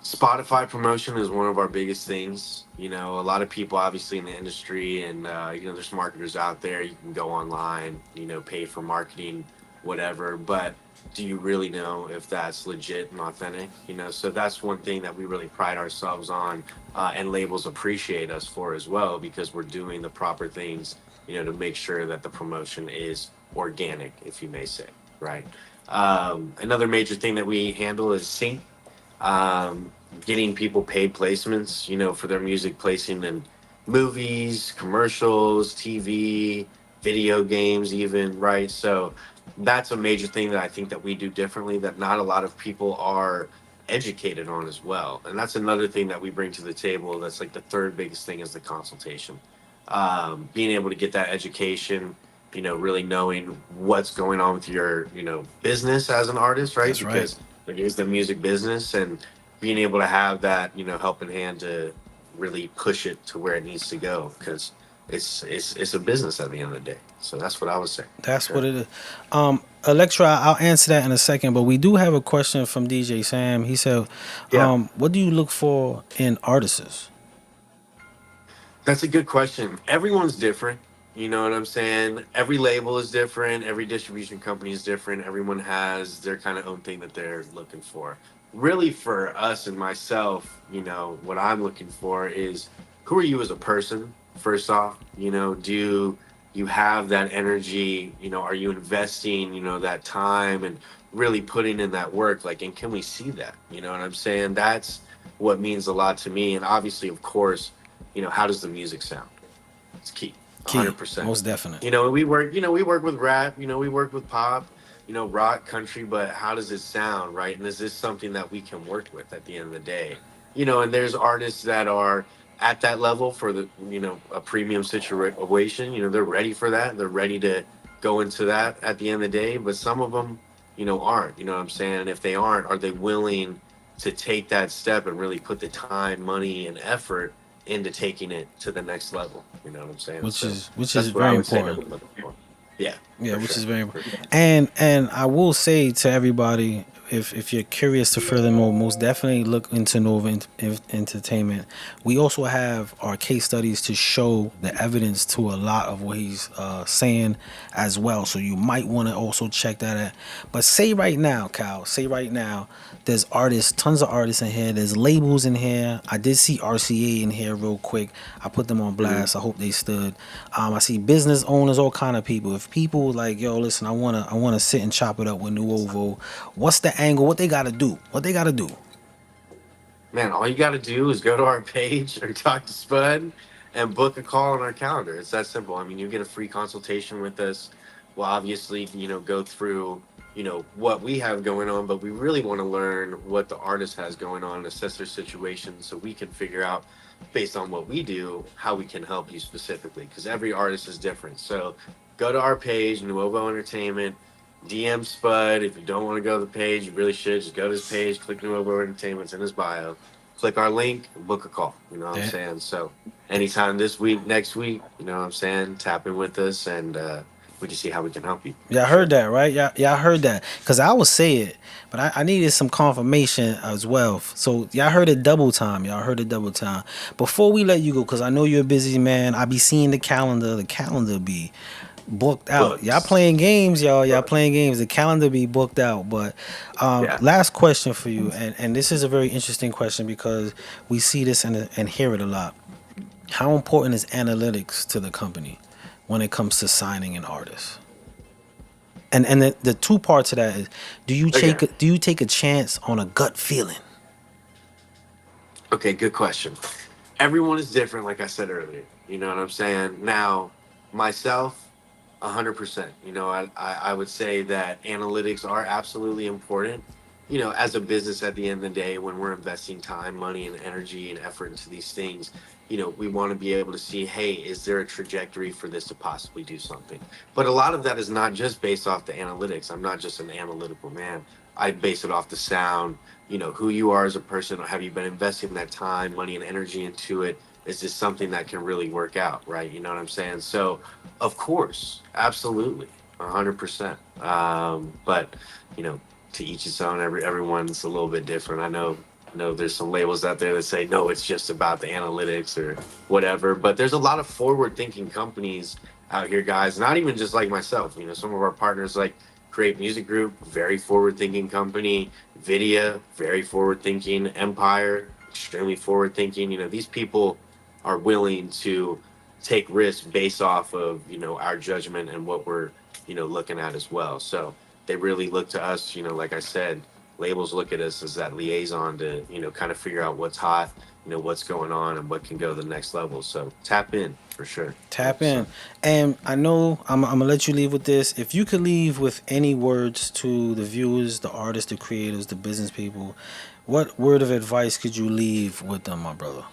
Spotify promotion is one of our biggest things. A lot of people obviously in the industry, and there's marketers out there. You can go online, pay for marketing, whatever. But do you really know if that's legit and authentic? So that's one thing that we really pride ourselves on, and labels appreciate us for as well, because we're doing the proper things, to make sure that the promotion is organic, if you may say, right? Another major thing that we handle is sync. Getting people paid placements, for their music, placing in movies, commercials, TV, video games, even, right? So that's a major thing that I think that we do differently, that not a lot of people are educated on as well. And that's another thing that we bring to the table. That's like the third biggest thing, is the consultation. Being able to get that education, really knowing what's going on with your, business as an artist, right? That's right. Because it is the music business, and being able to have that, helping hand to really push it to where it needs to go, because it's a business at the end of the day. So that's what I would say. That's what it is. Electra, I'll answer that in a second, but we do have a question from DJ Sam. He said, what do you look for in artists? That's a good question. Everyone's different. You know what I'm saying? Every label is different. Every distribution company is different. Everyone has their kind of own thing that they're looking for. Really, for us and myself, what I'm looking for is, who are you as a person? First off, do you have that energy? Are you investing, that time and really putting in that work? Like, and can we see that? You know what I'm saying? That's what means a lot to me. And obviously, of course, how does the music sound? It's key. 100%. Most definitely. We work with rap, we work with pop, rock, country, but how does it sound, right? And is this something that we can work with at the end of the day? And there's artists that are at that level for the, a premium situation, they're ready for that. They're ready to go into that at the end of the day, but some of them, aren't, you know what I'm saying? And if they aren't, are they willing to take that step and really put the time, money, and effort into taking it to the next level? You know what I'm saying? Which is that's what very I would say important. Yeah. Yeah, which is very important. And I will say to everybody, if you're curious to further know, most definitely look into Nova Entertainment. We also have our case studies to show the evidence to a lot of what he's saying as well. So you might want to also check that out. But say right now, Cal, say right now, there's artists, tons of artists in here. There's labels in here. I did see RCA in here real quick. I put them on blast. I hope they stood. I see business owners, all kind of people. If people like, yo, listen, I wanna sit and chop it up with Nuovo. What's the angle? What they gotta do? What they gotta do? Man, all you got to do is go to our page or talk to Spud and book a call on our calendar. It's that simple. I mean, you get a free consultation with us. We'll obviously, go through, what we have going on, but we really want to learn what the artist has going on and assess their situation so we can figure out, based on what we do, how we can help you specifically, because every artist is different. So go to our page, Nuovo Entertainment, DM Spud. If you don't want to go to the page, you really should just go to his page, click Nuovo Entertainment's in his bio, click our link, book a call. You know what I'm saying? So anytime this week, next week, you know what I'm saying, tap in with us and we can see how we can help you. Y'all heard that, right? Y'all heard that. Because I would say it, but I needed some confirmation as well. So y'all heard it double time. Y'all heard it double time. Before we let you go, because I know you're a busy man, I be seeing the calendar. The calendar be booked out. Books. Y'all playing games, y'all. Y'all playing games. The calendar be booked out. But last question for you, and this is a very interesting question because we see this and hear it a lot. How important is analytics to the company when it comes to signing an artist? And the two parts of that is, do you take a chance on a gut feeling? Okay, good question. Everyone is different, like I said earlier. You know what I'm saying? Now, myself, 100%. I would say that analytics are absolutely important. As a business at the end of the day, when we're investing time, money, and energy and effort into these things, we want to be able to see, hey, is there a trajectory for this to possibly do something? But a lot of that is not just based off the analytics. I'm not just an analytical man. I base it off the sound, who you are as a person. Have you been investing that time, money, and energy into it? Is this something that can really work out, right? You know what I'm saying? So, of course, absolutely, 100%. But, to each his own. Everyone's a little bit different. I know there's some labels out there that say, no, it's just about the analytics or whatever. But there's a lot of forward-thinking companies out here, guys. Not even just like myself. Some of our partners like Create Music Group, very forward-thinking company. Vidya, very forward-thinking. Empire, extremely forward-thinking. These people are willing to take risks based off of our judgment and what we're looking at as well. So they really look to us. Like I said, labels look at us as that liaison to kind of figure out what's hot, what's going on and what can go to the next level. So tap in for sure. Tap in. And I know I'm gonna let you leave with this. If you could leave with any words to the viewers, the artists, the creators, the business people, what word of advice could you leave with them, my brother?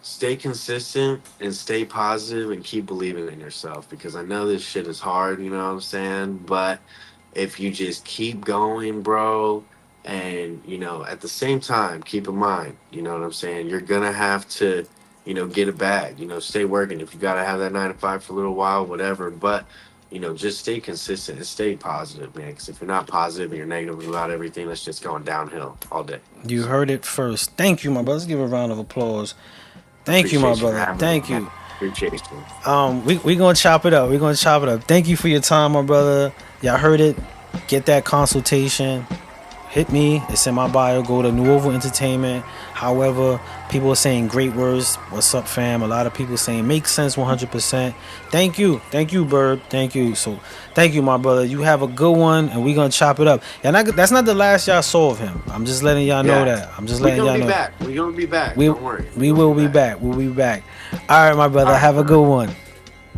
Stay consistent and stay positive and keep believing in yourself, because I know this shit is hard, you know what I'm saying? But if you just keep going, bro, and, at the same time, keep in mind, you know what I'm saying? You're going to have to, get a bag, stay working. If you got to have that 9 to 5 for a little while, whatever. But, just stay consistent and stay positive, man. Because if you're not positive and you're negative about everything, that's just going downhill all day. You heard it first. Thank you, my brother. Let's give a round of applause. Thank you, my brother. Thank you. Appreciate you. We gonna chop it up. We're gonna chop it up. Thank you for your time, my brother. Y'all heard it. Get that consultation. Hit me. It's in my bio. Go to Nuovo Entertainment. However, people are saying great words. What's up, fam? A lot of people saying makes sense 100%. Thank you. Thank you, Bird. Thank you. So, thank you, my brother. You have a good one, and we're going to chop it up. And that's not the last y'all saw of him. I'm just letting y'all know that. I'm just letting y'all know. We're going to be back. Don't worry. We will be back. We'll be back. All right, my brother. Have a good one.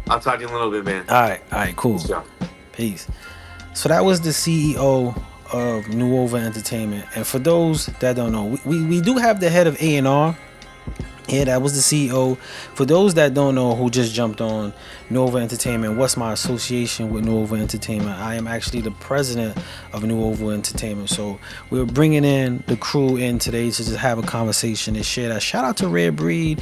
I'll talk to you in a little bit, man. All right. Cool. Peace. So, that was the CEO of Nuovo Entertainment. And for those that don't know, we do have the head of A&R Yeah, that was the CEO. For those that don't know, who just jumped on Nova Entertainment, what's my association with Nova Entertainment? I am actually the president of Nova Entertainment. So we're bringing in the crew in today to just have a conversation and share that. Shout out to Rare Breed,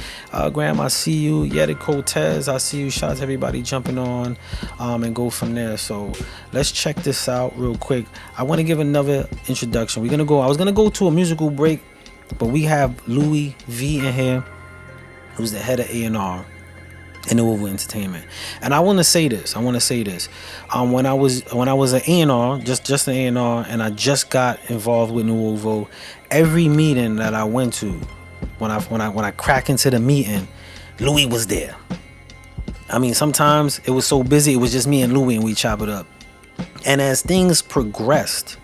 Graham, I see you. Yeti Cortez, I see you. Shout out to everybody jumping on, and go from there. So let's check this out real quick. I want to give another introduction. I was gonna go to a musical break, but we have Louis V in here, who's the head of A&R in Nova Entertainment. And I want to say this. When I was an A&R, just an A&R, and I just got involved with Nuovo, every meeting that I went to, when I crack into the meeting, Louis was there. I mean, sometimes it was so busy, it was just me and Louis, and we chop it up. And as things progressed,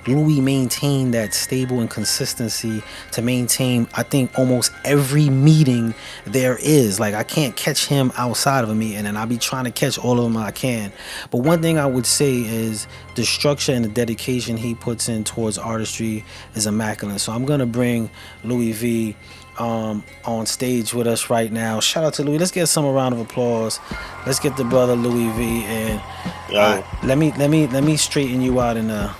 Louis maintained that stable and consistency to maintain, I think, almost every meeting there is. Like, I can't catch him outside of a meeting, and I'll be trying to catch all of them I can. But one thing I would say is the structure and the dedication he puts in towards artistry is immaculate. So I'm going to bring Louis V on stage with us right now. Shout out to Louis. Let's get some round of applause. Let's get the brother Louis V, and let me straighten you out, and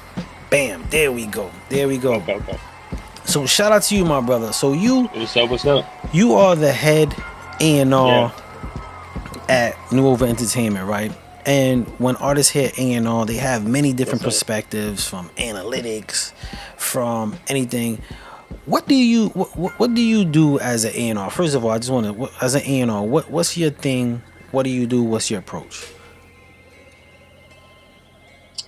bam, there we go. Okay. So shout out to you, my brother. So what's up? You are the head A&R at Nuova Entertainment, right? And when artists hear A&R, they have many different perspectives, from analytics, from anything. What do you do as an A&R? First of all, I just want to, as an A&R, what's your thing? What do you do? What's your approach?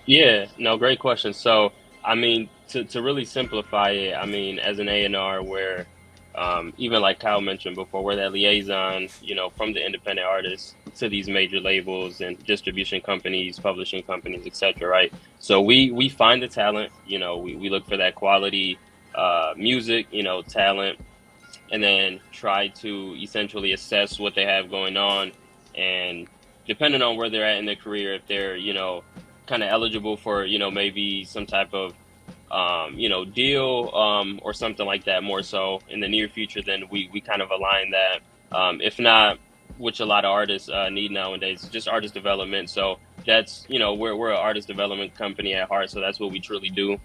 Yeah, no, great question. So, I mean, to really simplify it, I mean, as an A&R, where even like Kyle mentioned before, we're that liaison, from the independent artists to these major labels and distribution companies, publishing companies, etc. Right? So we find the talent. We look for that quality music, talent, and then try to essentially assess what they have going on, and depending on where they're at in their career, if they're kind of eligible for maybe some type of deal or something like that, more so in the near future, then we kind of align that. If not, which a lot of artists need nowadays, just artist development. So that's we're an artist development company at heart, so that's what we truly do.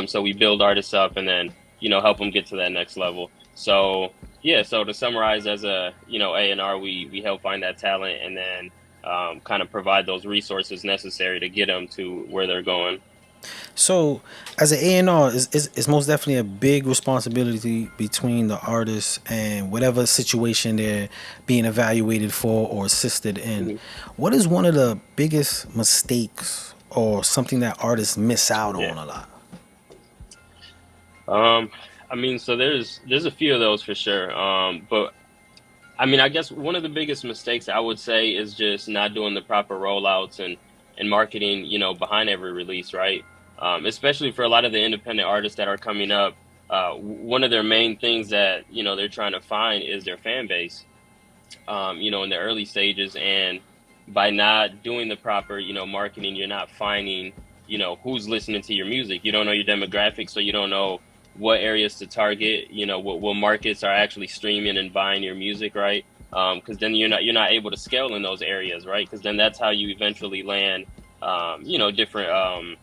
So we build artists up and then, help them get to that next level. So, yeah, so to summarize, as a, A&R, we help find that talent and then kind of provide those resources necessary to get them to where they're going. So as an A&R, it's most definitely a big responsibility between the artist and whatever situation they're being evaluated for or assisted in. Mm-hmm. What is one of the biggest mistakes or something that artists miss out on a lot? I mean, so there's a few of those for sure. But I mean, I guess one of the biggest mistakes I would say is just not doing the proper rollouts and marketing, behind every release, right? Especially for a lot of the independent artists that are coming up. One of their main things that, they're trying to find is their fan base, in the early stages. And by not doing the proper, marketing, you're not finding, who's listening to your music. You don't know your demographics, so you don't know what areas to target, what markets are actually streaming and buying your music, right? Because then you're not able to scale in those areas, right? Because then that's how you eventually land, different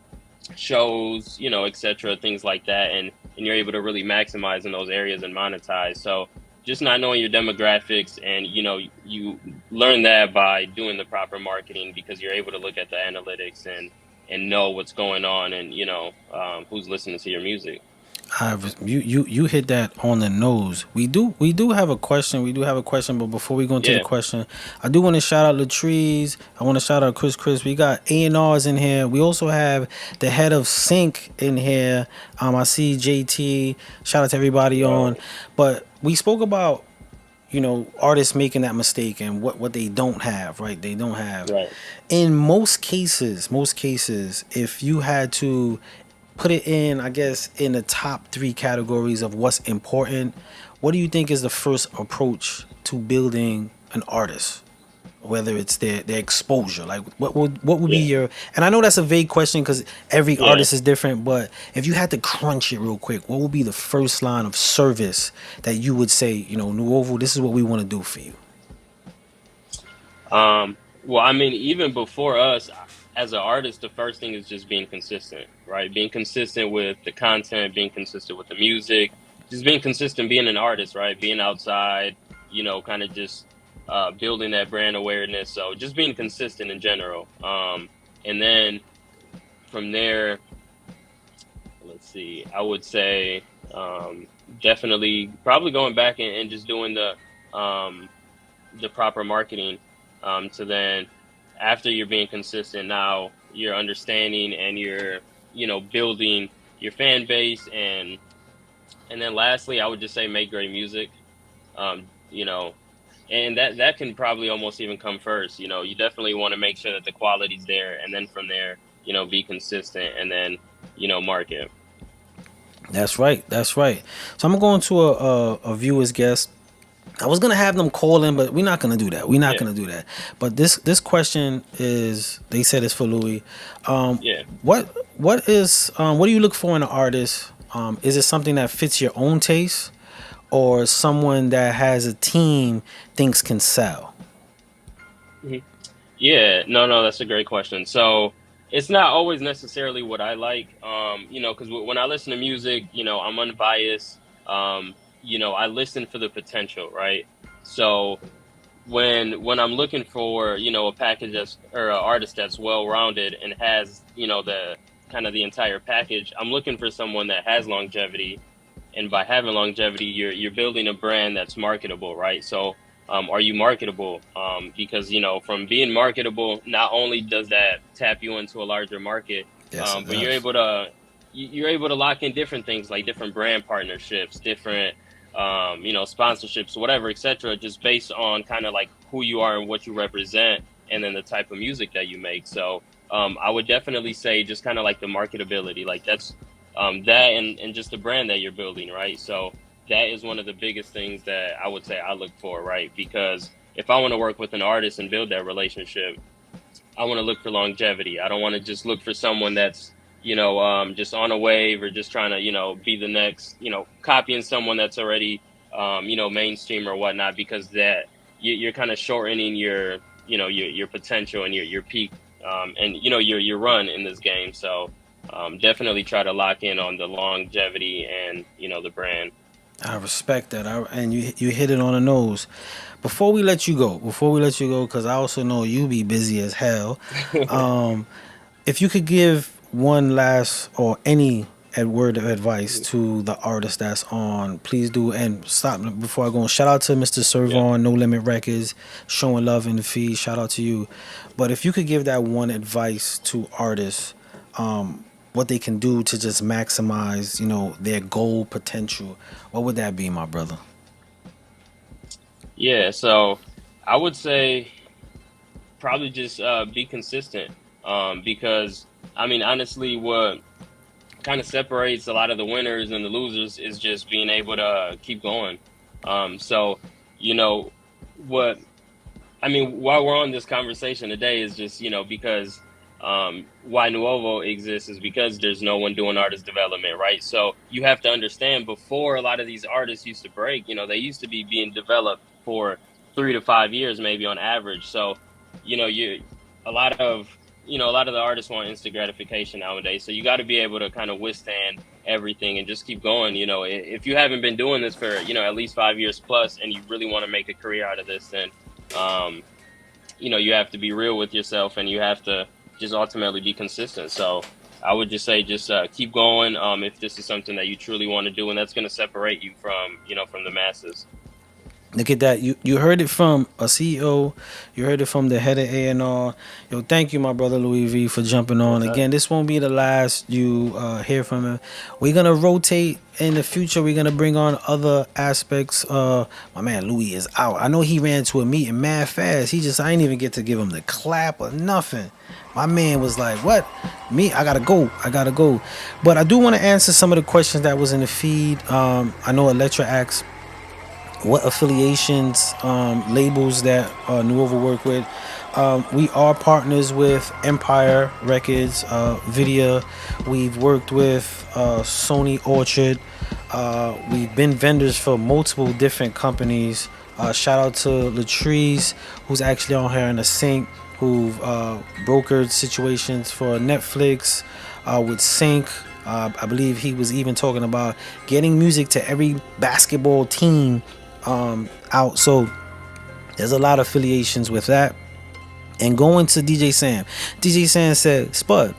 shows, etc., things like that, and you're able to really maximize in those areas and monetize. So just not knowing your demographics, and you learn that by doing the proper marketing, because you're able to look at the analytics and know what's going on and who's listening to your music. You hit that on the nose. We do have a question. But before we go into the question, I do want to shout out Latrice. I want to shout out Chris. We got A&Rs in here. We also have the head of Sync in here. I see JT. Shout out to everybody on. But we spoke about artists making that mistake and what they don't have, right? They don't have. Right. In most cases, if you had to put it in, I guess, in the top 3 categories of what's important, what do you think is the first approach to building an artist whether it's their exposure? Like what would be Yeah. your, and I know that's a vague question because every Yeah. artist is different, but if you had to crunch it real quick, what would be the first line of service that you would say, Nuovo, this is what we want to do for you? Well, I mean, even before us, as an artist, the first thing is just being consistent, right? Being consistent with the content, being consistent with the music, just being consistent, being an artist, right? Being outside, kind of just building that brand awareness. So just being consistent in general. And then from there, let's see, I would say definitely probably going back and just doing the proper marketing to then after you're being consistent, now you're understanding and you're building your fan base, and then lastly I would just say make great music. um you know and that can probably almost even come first. You definitely want to make sure that the quality's there, and then from there be consistent, and then market. That's right. That's right. So I'm going to a viewer's guest. I was gonna have them call in, but we're not gonna do that. We're not Yeah. gonna do that. But this question is, they said it's for Louis. Yeah. What do you look for in an artist? Is it something that fits your own taste, or someone that has a team thinks can sell? Mhm. Yeah, no, that's a great question. So it's not always necessarily what I like, because when I listen to music, I'm unbiased. I listen for the potential, right? So when I'm looking for, a package that's, or an artist that's well rounded and has, the kind of the entire package, I'm looking for someone that has longevity. And by having longevity, you're building a brand that's marketable, right? So are you marketable? Because from being marketable, not only does that tap you into a larger market, Yes, it but you're does. able to lock in different things like different brand partnerships, different sponsorships, whatever, etc. Just based on kind of like who you are and what you represent, and then the type of music that you make. So I would definitely say just kind of like the marketability, like that's that and just the brand that you're building, right? So that is one of the biggest things that I would say I look for, right? Because if I want to work with an artist and build that relationship, I want to look for longevity. I don't want to just look for someone that's, just on a wave, or just trying to, be the next, copying someone that's already, mainstream or whatnot, because that you're kind of shortening your, your potential and your peak, and, your run in this game. So definitely try to lock in on the longevity and, the brand. I respect that. And you hit it on the nose. Before we let you go, because I also know you be busy as hell. If you could give one last or any word of advice to the artist that's on, please do. And stop before I go on. Shout out to Mr. Servon, No Limit Records, showing love in the feed. Shout out to you. But if you could give that one advice to artists, what they can do to just maximize, their goal potential, what would that be, my brother? Yeah, so I would say probably just be consistent, because I mean, honestly, what kind of separates a lot of the winners and the losers is just being able to keep going. So what I mean, while we're on this conversation today, is just because why Nuovo exists is because there's no one doing artist development, right? So you have to understand, before a lot of these artists used to break, they used to be being developed for 3 to 5 years, maybe on average. So you a lot of the artists want instant gratification nowadays. So you got to be able to kind of withstand everything and just keep going. If you haven't been doing this for at least 5 years plus, and you really want to make a career out of this, then you have to be real with yourself, and you have to just ultimately be consistent. So I would just say, just keep going. If this is something that you truly want to do, and that's going to separate you from from the masses. Look at that. You heard it from a CEO. You heard it from the head of A&R. Yo, thank you, my brother Louis V, for jumping on. Again, this won't be the last you hear from him. We're going to rotate in the future. We're going to bring on other aspects. My man Louis is out. I know he ran to a meeting mad fast. I ain't even get to give him the clap or nothing. My man was like, what? Me? I gotta go. But I do want to answer some of the questions that was in the feed. I know Electra asked, what affiliations, labels that Nuova work with. We are partners with Empire Records, Vidya. We've worked with Sony Orchard. We've been vendors for multiple different companies. Shout out to Latrice, who's actually on here in the sync, who've brokered situations for Netflix with Sync. I believe he was even talking about getting music to every basketball team out. So there's a lot of affiliations with that. And going to DJ Sam. DJ Sam said, Spud,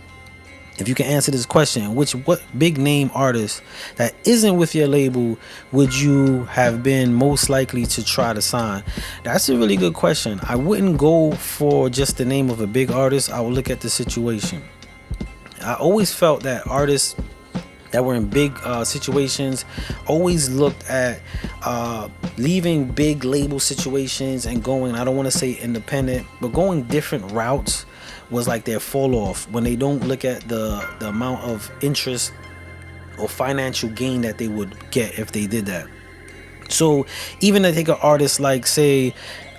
if you can answer this question, what big name artist that isn't with your label would you have been most likely to try to sign? That's a really good question. I wouldn't go for just the name of a big artist. I would look at the situation. I always felt that artists that were in big situations always looked at leaving big label situations and going, I don't want to say independent, but going different routes was like their fall off when they don't look at the amount of interest or financial gain that they would get if they did that. So even to take an artist like, say,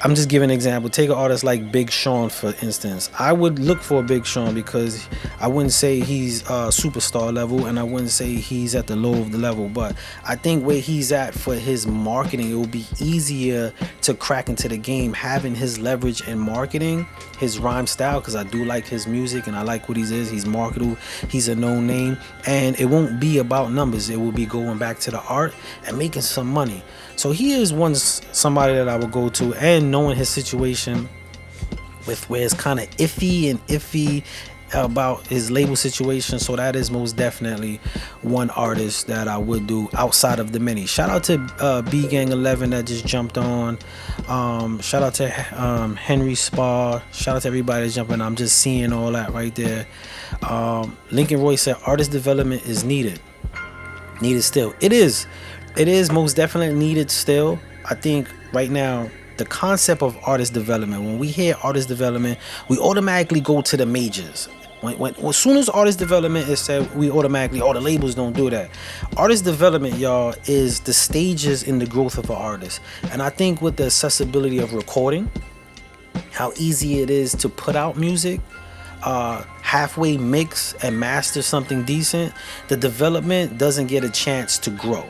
I'm just giving an example, take an artist like Big Sean, for instance. I would look for Big Sean because I wouldn't say he's superstar level and I wouldn't say he's at the low of the level, but I think where he's at for his marketing, it will be easier to crack into the game having his leverage in marketing, his rhyme style, because I do like his music and I like what he is. He's marketable, he's a known name, and it won't be about numbers. It will be going back to the art and making some money. So he is somebody that I would go to, and knowing his situation with where it's kind of iffy about his label situation. So that is most definitely one artist that I would do outside of the many. Shout out to B Gang 11 that just jumped on. Shout out to Henry Spar. Shout out to everybody that's jumping. I'm just seeing all that right there. Lincoln Roy said artist development is needed still. It is most definitely needed still. I think right now the concept of artist development, when we hear artist development, we automatically go to the majors. When as soon as artist development is said, we automatically, the labels don't do that. Artist development, y'all, is the stages in the growth of an artist. And I think with the accessibility of recording, how easy it is to put out music, halfway mix and master something decent, the development doesn't get a chance to grow.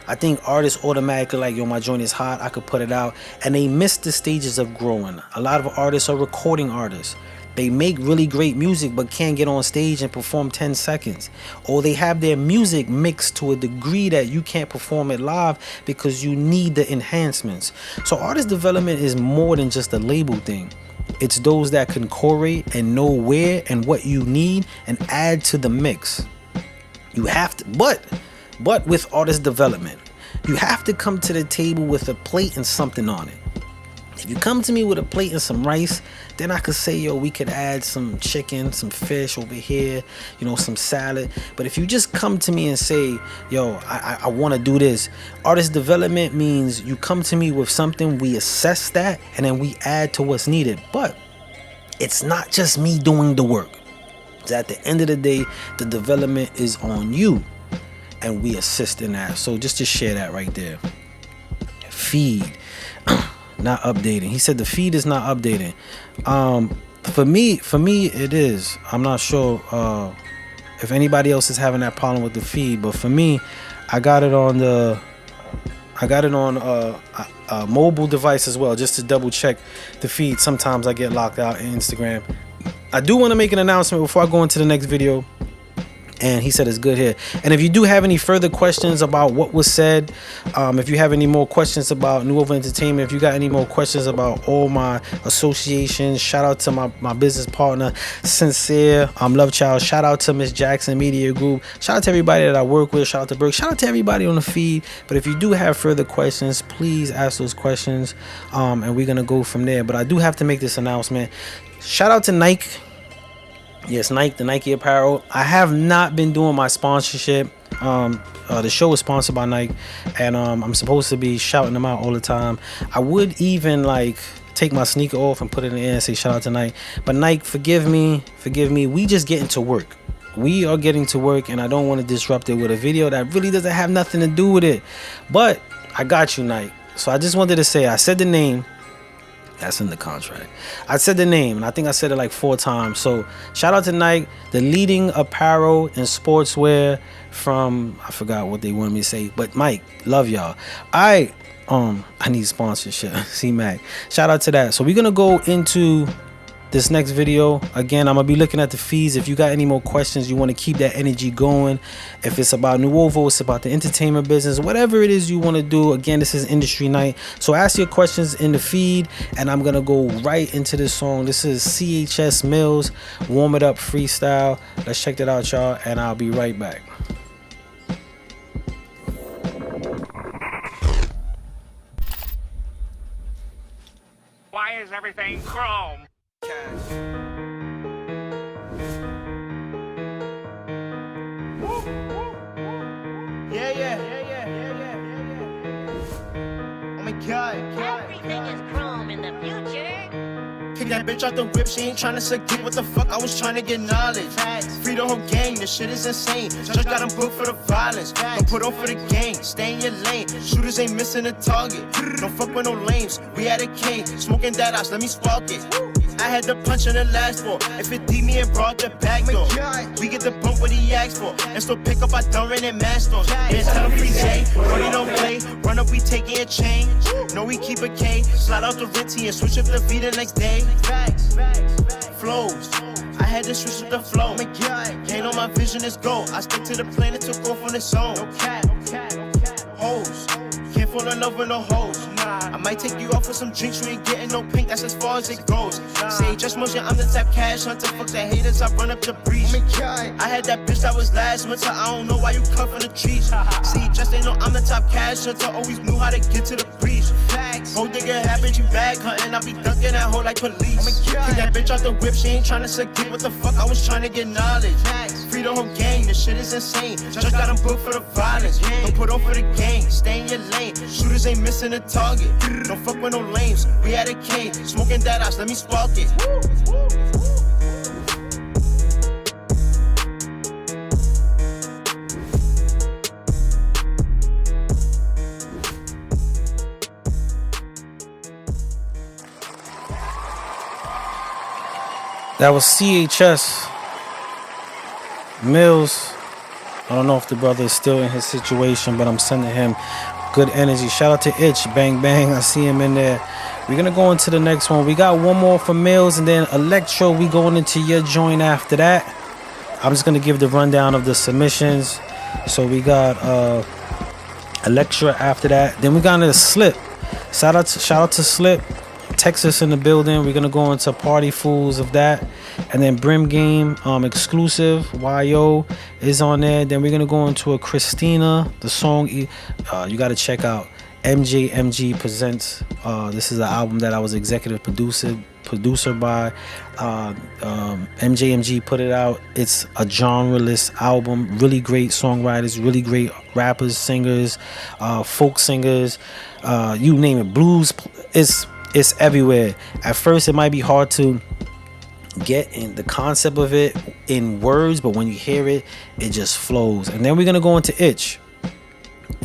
I think artists automatically like, yo, my joint is hot, I could put it out, and they miss the stages of growing. A lot of artists are recording artists. They make really great music but can't get on stage and perform 10 seconds. Or they have their music mixed to a degree that you can't perform it live because you need the enhancements. So artist development is more than just a label thing. It's those that can curate and know where and what you need and add to the mix. You have to, but with artist development, you have to come to the table with a plate and something on it. If you come to me with a plate and some rice, then I could say, yo, we could add some chicken, some fish over here, some salad. But if you just come to me and say, yo, I want to do this, artist development means you come to me with something, we assess that, and then we add to what's needed. But it's not just me doing the work. It's at the end of the day, the development is on you, and we assist in that. So just to share that right there. Feed. Not updating. He said the feed is not updating. For me it is. I'm not sure if anybody else is having that problem with the feed, but for me, I got it on a mobile device as well, just to double check the feed. Sometimes I get locked out in Instagram. I do want to make an announcement before I go into the next video. And he said it's good here. And if you do have any further questions about what was said, if you have any more questions about Nuova Entertainment, if you got any more questions about all my associations, shout out to my business partner, Sincere, Love Child. Shout out to Miss Jackson Media Group. Shout out to everybody that I work with. Shout out to Burke. Shout out to everybody on the feed. But if you do have further questions, please ask those questions. And we're going to go from there. But I do have to make this announcement. Shout out to Nike. Yes, Nike, the Nike apparel. I have not been doing my sponsorship. The show is sponsored by Nike, and I'm supposed to be shouting them out all the time. I would even take my sneaker off and put it in the air and say shout out to Nike. But Nike, forgive me. We just getting to work. We are getting to work, and I don't want to disrupt it with a video that really doesn't have nothing to do with it. But I got you, Nike. So I just wanted to say, I said the name. That's in the contract. I said the name, and I think I said it like 4 times. So shout out to Nike, the leading apparel and sportswear from, I forgot what they wanted me to say, but Mike, love y'all. I need sponsorship. C-Mac. Shout out to that. So we're gonna go into this next video. Again, I'm gonna be looking at the feeds. If you got any more questions, you want to keep that energy going, if it's about Nuovo, it's about the entertainment business, whatever it is you want to do. Again, this is industry night, so ask your questions in the feed, and I'm gonna go right into this song. This is CHS Mills, Warm It Up freestyle. Let's check that out, y'all, and I'll be right back. Why is everything chrome? Yeah. Oh my God. Everything is chrome in the future. Kick that bitch out the whip, she ain't tryna get what the fuck, I was tryna get knowledge. Free the whole gang, this shit is insane. Just got them booked for the violence. Don't put on for the gang, stay in your lane. Shooters ain't missing a target. Don't fuck with no lames, we at a K. Smoking that ass, let me spark it. I had the punch in the last four. If it D me and brought the back door. We get the bump what he asked for. And still pick up our done in mass stores. Bitch, tell him free J. Brody don't play. Run up, we taking a chain. No, we keep a K. Slide out the renty and switch up the V the next day. Facts. Flows. I had to switch up the flow. Ain't on my vision is gold. I stick to the plan and took off on the zone. No cap. Hoes. Can't fall in love with no hoes. I might take you off with some drinks, you ain't getting no pink, that's as far as it goes. Say just motion, I'm the type cash hunter, fuck the haters, I run up the breeze. I had that bitch that was last winter, I don't know why you cut from the trees. See, just ain't know I'm the top cash hunter, always knew how to get to the breeze. Gold digger habit, you bag hunting, I be dunking that hoe like police. Kick that bitch out the whip, she ain't tryna get what the fuck, I was tryna get knowledge. Free the whole gang, this shit is insane. Just got them booked for the violence. Don't put on for the gang, stay in your lane. Shooters ain't missing a target. Don't fuck with no lames, we at a K. Smoking that ass, let me spark it. That was CHS Mills. I don't know if the brother is still in his situation, but I'm sending him good energy. Shout out to Itch, bang bang, I see him in there. We're gonna go into the next one. We got one more for Mills, and then Electro, we going into your joint after that. I'm just gonna give the rundown of the submissions. So we got Electra after that. Then we got into Slip. Shout out to Slip, Texas in the building. We're gonna go into Party Fools of that, and then Brim Game exclusive YO is on there. Then we're gonna go into a Christina, the song you gotta check out. MJMG presents. This is an album that I was executive producer by. MJMG put it out. It's a genreless album. Really great songwriters, really great rappers, singers, folk singers, you name it. Blues. It's everywhere. At first, it might be hard to get in the concept of it in words, but when you hear it, it just flows. And then we're gonna go into Itch.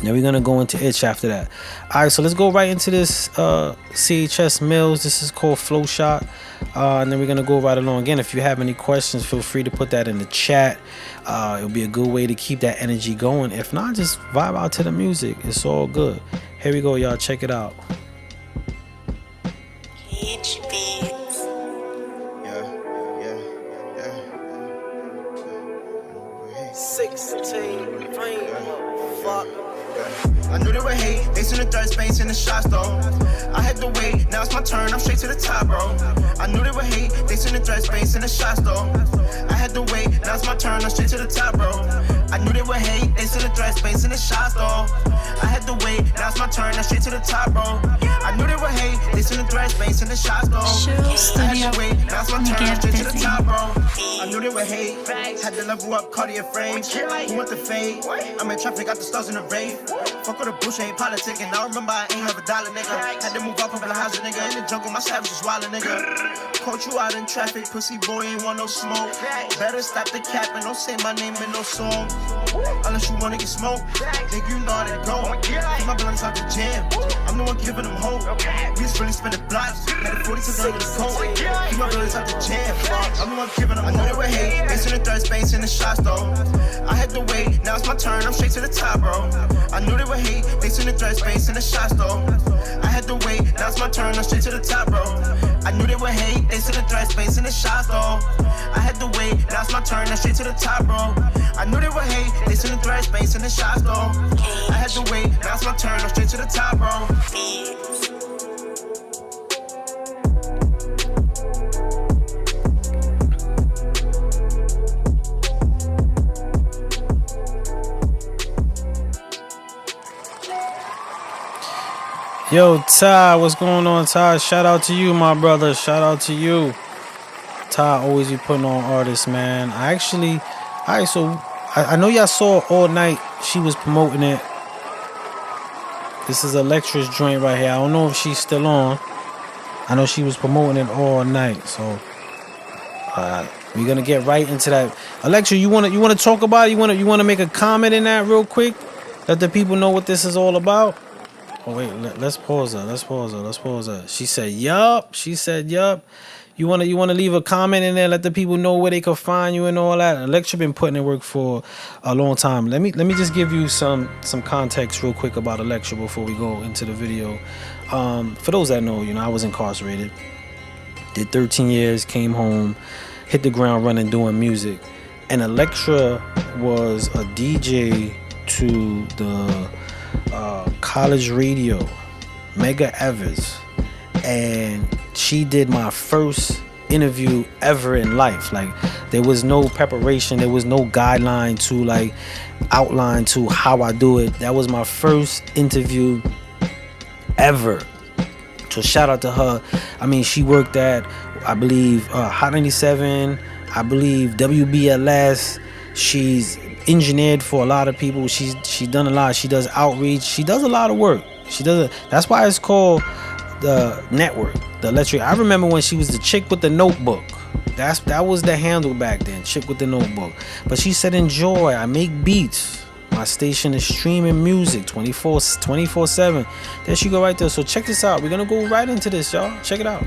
After that. All right, so let's go right into this CHS Mills. This is called Flow Shot, and then we're gonna go right along. Again, if you have any questions, feel free to put that in the chat. It'll be a good way to keep that energy going. If not, just vibe out to the music. It's all good. Here we go, y'all. Check it out. H beats. 16 frame, fuck. I knew they would hate, they in the third space in the shots though. I had to wait, now it's my turn, I'm straight to the top, bro. I knew they would hate, they in the third space in the shots though. I had to wait, now it's my turn, I'm straight to the top, bro. I knew they would hate, they in the third space in the shots though. I had to wait, now it's my turn, I'm straight to the top, bro. I knew they would hate, they in the third space in the shots though. I had to wait, now it's my turn, I'm straight to the top, bro. I knew they would hate, had to level up Cartier frames. Who want the fade? I'm in traffic, got the stars in the rave. Fuck with the bush, ain't politicking. I remember I ain't have a dollar, nigga. Had to move up from the house, nigga. In the jungle, my savage was wildin', nigga. Caught you out in traffic, pussy boy ain't want no smoke. Better stop the cap and don't say my name in no song. Unless you wanna get smoked, nigga, you know how to go. Keep my blunts out the jam. I'm no one giving them hope. We just really spending blocks. Had the 42 under the coat. Keep my brothers out the jam. I'm the one giving them hope. I know they were hate. Based in the third space in the shots though. I had to wait. Now it's my turn. I'm straight to the top, bro. I knew they were hate. Based in the third space in the shots though. I had to wait. Now it's my turn. I'm straight to the top, bro. I knew they were hate. Based in the third space in the shots though. I had to wait. Now it's my turn. I'm straight to the top, bro. I knew they were hate. Based in the third space in the shots though. I had to wait. Now it's my turn. I'm straight to the top, bro. Yo, Ty, what's going on, Ty? Shout out to you, my brother. Shout out to you. Ty always be putting on artists, man. I know y'all saw All Night. She was promoting it. This is Electra's joint right here. I don't know if she's still on. I know she was promoting it all night. So we're gonna get right into that. Electra, you wanna talk about it? You wanna make a comment in that real quick? Let the people know what this is all about. Oh wait, let's pause her. She said yup. You wanna leave a comment in there, let the people know where they can find you and all that. Electra been putting in work for a long time. Let me just give you some context real quick about Electra before we go into the video. For those that know, I was incarcerated. Did 13 years, came home, hit the ground running doing music. And Electra was a DJ to the college radio, Mega Evers, and she did my first interview ever in life. Like, there was no preparation, there was no guideline to like outline to how I do it. That was my first interview ever. So shout out to her. I mean, she worked at, I believe, Hot 97, I believe WBLS. She's engineered for a lot of people. She's done a lot. She does outreach. She does a lot of work. That's why it's called the network, the Electric. I remember when she was the chick with the notebook. That was the handle back then, chick with the notebook. But she said, enjoy. I make beats. My station is streaming music 24/7. There she go right there. So check this out. We're gonna go right into this, y'all. Check it out.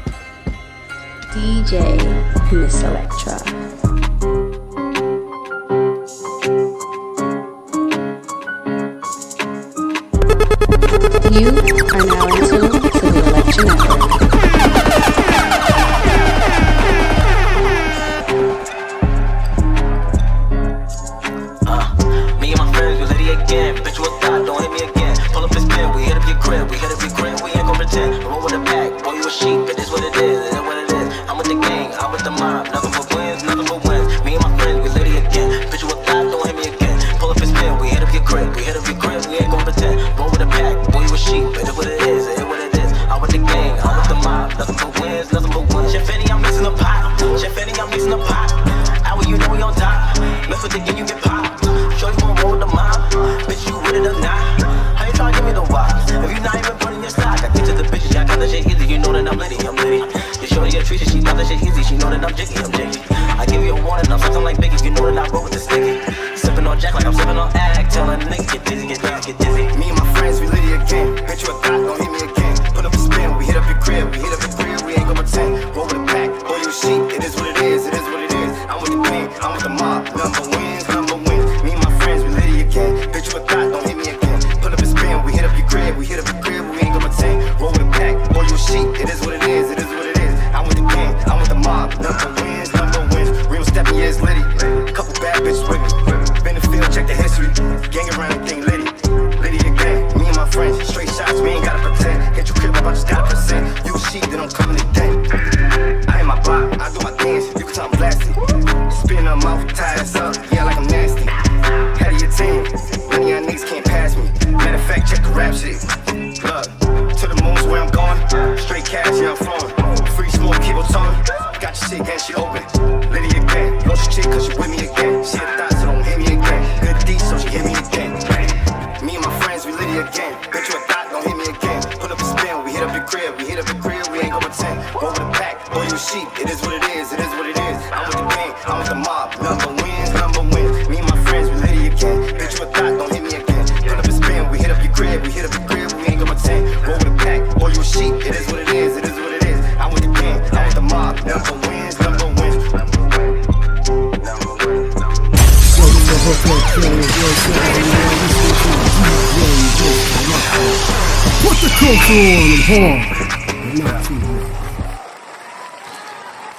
DJ Miss Electra. You are now in tune to the Electra Network. Me and my friends, we lit it again. Bitch, you a thought, don't hit me again. Pull up his pen, we hit up your crib, we ain't gon' pretend. Roll with a pack, boy, you a sheep, it is what it is, it is what it is. I'm with the gang, I'm with the mob, nothing but wins, nothing but wins. Me and my friends, we lit it again. Bitch, you a thought, don't hit me again. Pull up his pen, we hit up your crib, we ain't gon' pretend. Roll with a pack, boy, you a sheep, it is what it is, it is what it is. I'm with the gang, I'm with the mob, nothing but wins, nothing but wins. Chef Eddie, I'm mixing a pot. Chef Eddie, I'm mixing a pot. Hour, you know we on top. Mess with the game, you get popped. Shorty won't roll with the mob. Bitch, you with it or not? How you tryna give me the vibes? If you not even putting your stock, I get to the bitches, I got that shit easy. You know that I'm litty, I'm litty. The shorty get treated, she got that shit easy. She know that I'm jiggy, I'm jiggy. I give you a warning, I'm something like Biggie. You know that I roll with the sticky. Sipping on Jack like I'm sipping on Ag. Tell a nigga get dizzy, get dizzy, get dizzy. Me and my friends, we lit it again. Bet you a thought, don't hit me again. Put up a spin, we hit up your crib, we ain't gon' pretend. Roll with a pack, boy, you a sheep, it is what it is, it is what it is. I'm with the gang, I'm with the mob, number wins, number wins. Me and my friends, we lit it again. Bet you a thought, don't hit me again. Put up a spin, we hit up your crib, we ain't gon' pretend. Roll with a pack, boy, you a sheep, it is what it is, it is what it is. I'm with the gang, I'm with the mob, number wins, number wins. Real stepping, yeah, it's litty. Couple bad bitches with me. Been in the field, check the history. Gang around the gang, litty. Litty again. Me and my friends, straight shots, we ain't gotta pretend. Get your crib up, I just gotta present. You a sheep, then I'm coming again. I ain't my block, I do my dance, you can tell I'm blasting. Spin her mouth, tie us up, yeah, like I'm nasty. Head of your team, none of y'all niggas can't pass me. Matter of fact, check the rap shit. Look, to the moon's where I'm going. Straight cash, yeah, I'm flowing. Free smoke, keep on towing. Got your shit, gang, she open. Liddy again, lost your chick, cause she with me again. She a thought, so don't hit me again. Good D, so she hit me again. Me and my friends, we Liddy again. Bet you a thought, don't hit me again. Put up a spin, we hit up your crib, we ain't gon' pretend. Roll with a pack, boy, you a sheep, it is what it is, it is what it is. I'm with the gang, I'm with the mob, number wins, number wins. Me and my friends, we Liddy again. Bet you a thought, don't hit me again. Put up a spin, we hit up your crib, we ain't gon' pretend. Roll with a pack.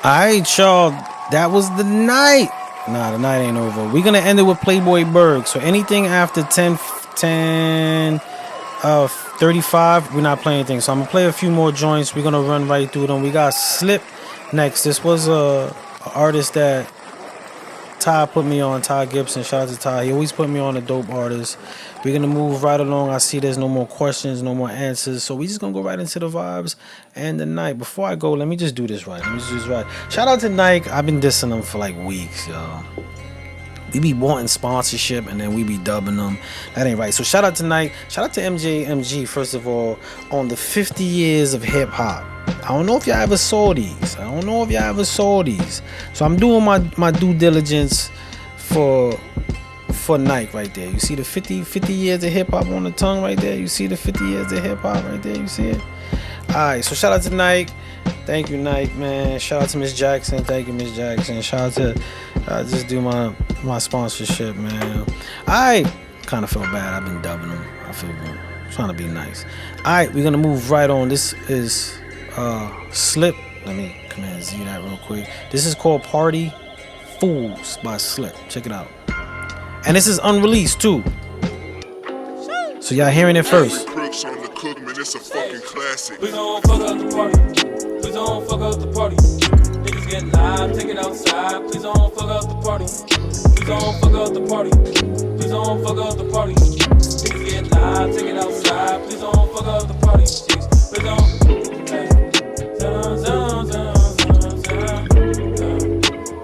Alright, y'all. That was the night. Nah, the night ain't over. We're gonna end it with Playboy Berg. So anything after 35, we're not playing anything. So I'm gonna play a few more joints. We're gonna run right through them. We got Slip next. This was a artist that Ty put me on. Ty Gibson. Shout out to Ty. He always put me on a dope artist. We're gonna move right along. I see there's no more questions, no more answers. So we just gonna go right into the vibes and the night. Before I go, let me just do this right. Shout out to Nike. I've been dissing them for like weeks, y'all. We be wanting sponsorship and then we be dubbing them. That ain't right. So shout out to Nike. Shout out to MJMG, first of all, on the 50 years of hip hop. I don't know if y'all ever saw these. So I'm doing my due diligence for Nike right there. You see the 50 years of hip hop on the tongue right there? You see the 50 years of hip hop right there? You see it? Alright, so shout out to Nike. Thank you, Nike, man. Shout out to Miss Jackson. Thank you, Miss Jackson. Shout out to just do my sponsorship, man. I kind of felt bad. I've been dubbing them. I feel good. I'm trying to be nice. Alright, we're gonna move right on. This is Slip. Let me come in and see that real quick. This is called Party Fools by Slip. Check it out. And this is unreleased too. So y'all hearing it first. It's a fucking classic. Please don't fuck up the party. Please don't fuck up the party. Niggas get live, take it outside. Please don't fuck up the party. Please don't fuck up the party. Please don't fuck up the party. Niggas get live, take it outside. Please don't fuck up the party. Please don't. Hey.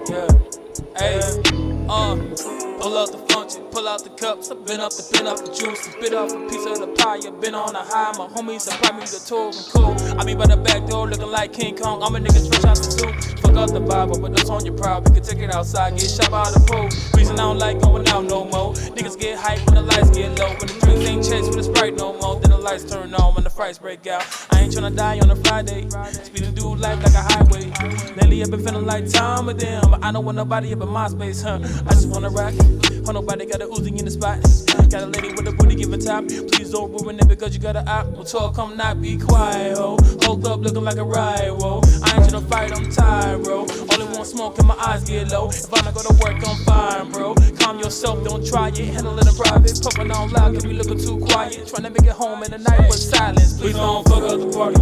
Yeah. Hey. Pull up the function, pull out the cups. I've been up the pin up the juice, spit off a piece of the pie. I've been on a high, my homies supply me the tour and cool. I be by the back door looking like King Kong. I'm a nigga fresh out the zoo. Fuck up the Bible, but that's on your proud. We can take it outside, get shot by the pool. Reason I don't like going out no more. Niggas get hyped when the lights get low. When the drinks ain't chased with a Sprite no more. Then the lights turn on when the fights break out. I ain't tryna die on a Friday. Speeding through life like a highway. Lately I've been feeling like Tom with them, but I don't want nobody up in my space, huh? I just wanna rock it. Oh, nobody got a Uzi in the spot. Got a lady with a booty giving top. Please don't ruin it because you got a op. Well, talk, come not be quiet, ho. Hold up looking like a riot, whoa. I ain't tryna fight, I'm tired, bro. Only want smoke and my eyes get low. If I don't go to work, I'm fine, bro. Calm yourself, don't try it. Handle it in private. Pumping on loud, cause we looking too quiet. Tryna make it home in the night with silence. Please don't fuck up the party.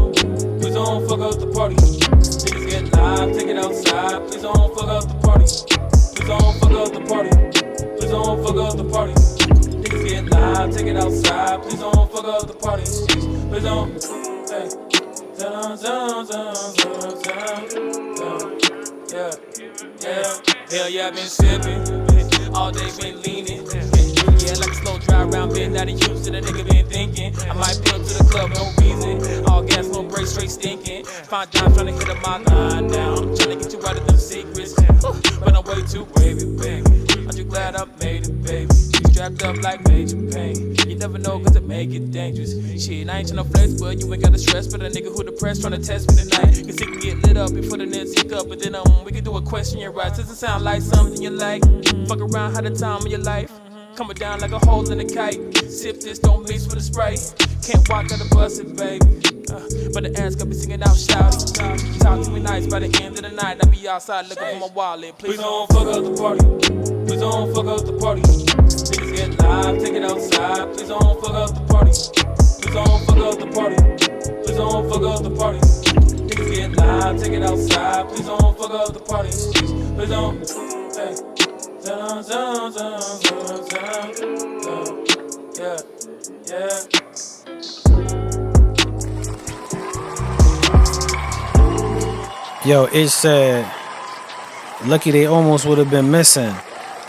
Please don't fuck up the party. Niggas get live, take it outside. Please don't fuck up the party. Please don't fuck up the party. Please don't fuck up the party. Niggas get live, take it outside. Please don't fuck up the party. Please don't. Hey. Yeah. Hell yeah, I been sipping. All day been leaning. Yeah, like a slow drive around midnight in Houston. A nigga been thinking I might be up to the club, no reason. All gas, no brakes, straight stinking. Find time trying to hit up my line down. I'm trying to get you out of them secrets. But I'm way too wavy, baby. Aren't you glad I made it, baby? You strapped up like major pain. You never know cause it make it dangerous. Shit, I ain't tryna flex, but you ain't gotta stress. But a nigga who depressed tryna test me tonight. Cause he can get lit up before the next hiccup. But then we can do a question your rights. Doesn't sound like something you like. Fuck around, had the time of your life. Coming down like a hole in a kite. Sip this, don't mix with a Sprite. Can't walk out the bus it, baby. But the ass got me singing out, shouting. Talk to me nice by the end of the night. I be outside looking for my wallet. Please don't fuck up the party. Please don't fuck up the party. Niggas get live, take it outside. Please don't fuck up the party. Please don't fuck up the party. Please don't fuck up the party. Niggas get live, take it outside. Please don't fuck up the party. Please don't. Hey. Yeah. Yo, it said, lucky they almost would have been missing.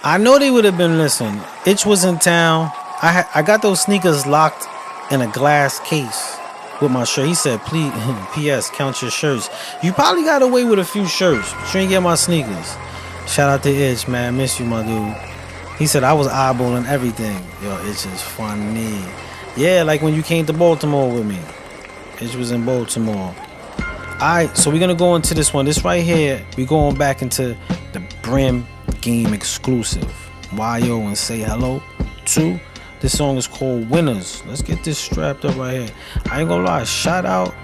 I know they would have been missing. Itch was in town. I got those sneakers locked in a glass case with my shirt. He said, please, P.S., count your shirts. You probably got away with a few shirts, but you ain't get my sneakers. Shout out to Itch, man. Miss you, my dude. He said, I was eyeballing everything. Yo, Itch is funny. Yeah, like when you came to Baltimore with me. Itch was in Baltimore. Alright, so we're gonna go into this one. This right here, we're going back into the Brim Game exclusive. YO and Say Hello to This song is called Winners. Let's get this strapped up right here. I ain't gonna lie, shout out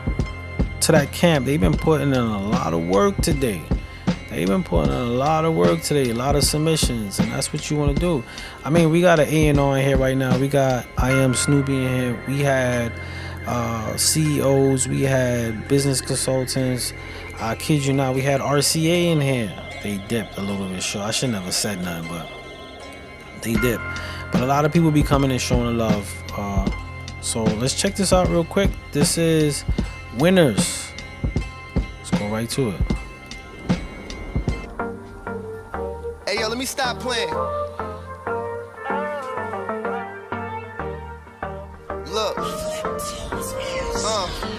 to that camp. They've been putting in a lot of work today. A lot of submissions, and that's what you want to do. I mean, we got an A&R in here right now. We got I Am Snoopy in here. We had CEOs. We had business consultants. I kid you not, we had RCA in here. They dipped a little bit short. I should never said nothing, but they dipped. But a lot of people be coming and showing love. So let's check this out real quick. This is Winners. Let's go right to it. Hey, yo, let me stop playing. Look.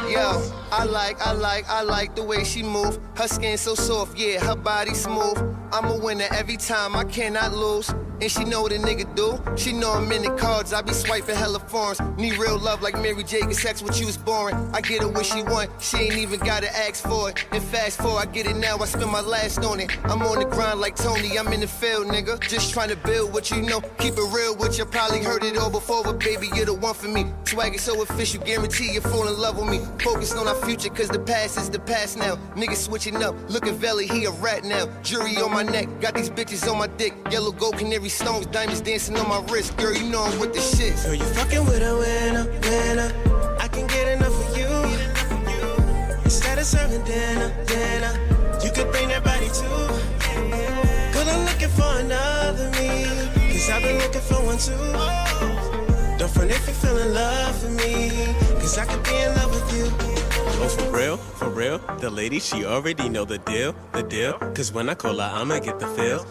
Yo, I like the way she move. Her skin so soft, yeah, her body smooth. I'm a winner every time, I cannot lose. And she know what a nigga do. She know I'm in the cards, I be swiping hella forms. Need real love like Mary J. Cause sex with you is boring. I get her what she want, she ain't even gotta ask for it. And fast forward, I get it now, I spend my last on it. I'm on the grind like Tony, I'm in the field, nigga. Just trying to build what you know, keep it real with you. Probably heard it all before, but baby, you're the one for me. Swag is so official, guarantee you fall in love with me. Focused on our future, cause the past is the past now. Niggas switching up, look at Valley, he a rat now. Jury on my neck, got these bitches on my dick. Yellow gold canary stones, diamonds dancing on my wrist. Girl, you know I'm with the shit. Girl, you fucking with a winner, winner. I can get enough of you. Instead of serving dinner, you could bring that body too. Girl, I'm looking for another me, cause I've been looking for one too. Don't front if you feel in love for me, cause I could be in love with you. Oh, for real, the lady, she already know the deal. Cause when I call her, I'ma get the feels.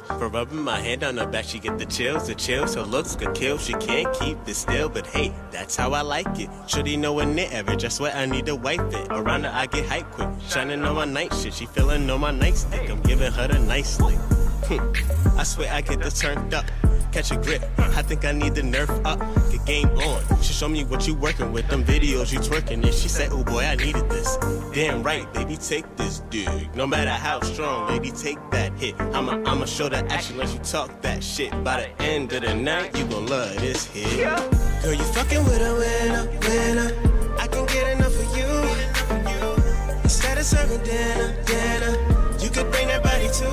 For rubbing my hand on her back, she get the chills. Her looks could kill, she can't keep it still. But hey, that's how I like it. Shorty knowing it ever, just sweat I need to wipe it. Around her, I get hype quick, shining on my night shit. She feeling on my nightstick, I'm giving her the nice lick. I swear I get this turned up. Catch a grip, I think I need the nerf up. Get game on, she show me what you working with. Them videos you twerking in, she said, oh boy, I needed this. Damn right, baby, take this dig. No matter how strong, lady, take that hit. I'ma show that action, let you talk that shit. By the end of the night, you gon' love this hit. Girl, you fucking with a winner. I can get enough of you. Instead of serving dinner, you could bring that body too.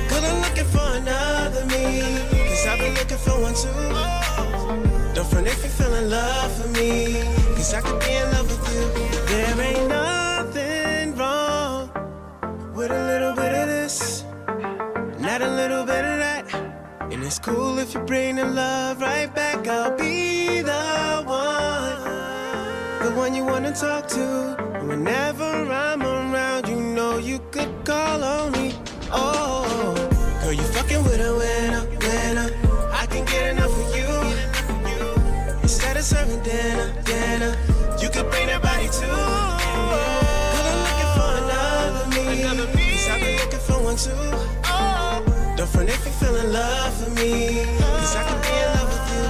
Girl, I'm looking for another me, cause I've been looking for one too. Don't front if you feel in love for me, cause I could be in love with you. There ain't nothing wrong with a little bit of this, not a little bit of that. And it's cool if you bring the love right back. I'll be the one you wanna talk to. And whenever I'm around, you know you could call on me. Oh, girl, you fucking with a winner. I can get enough of you. Instead of serving dinner, you could bring that body too. Girl, I'm looking for another me, cause I've been looking for one too. Don't front if you feel in love for me, cause I can be in love with you.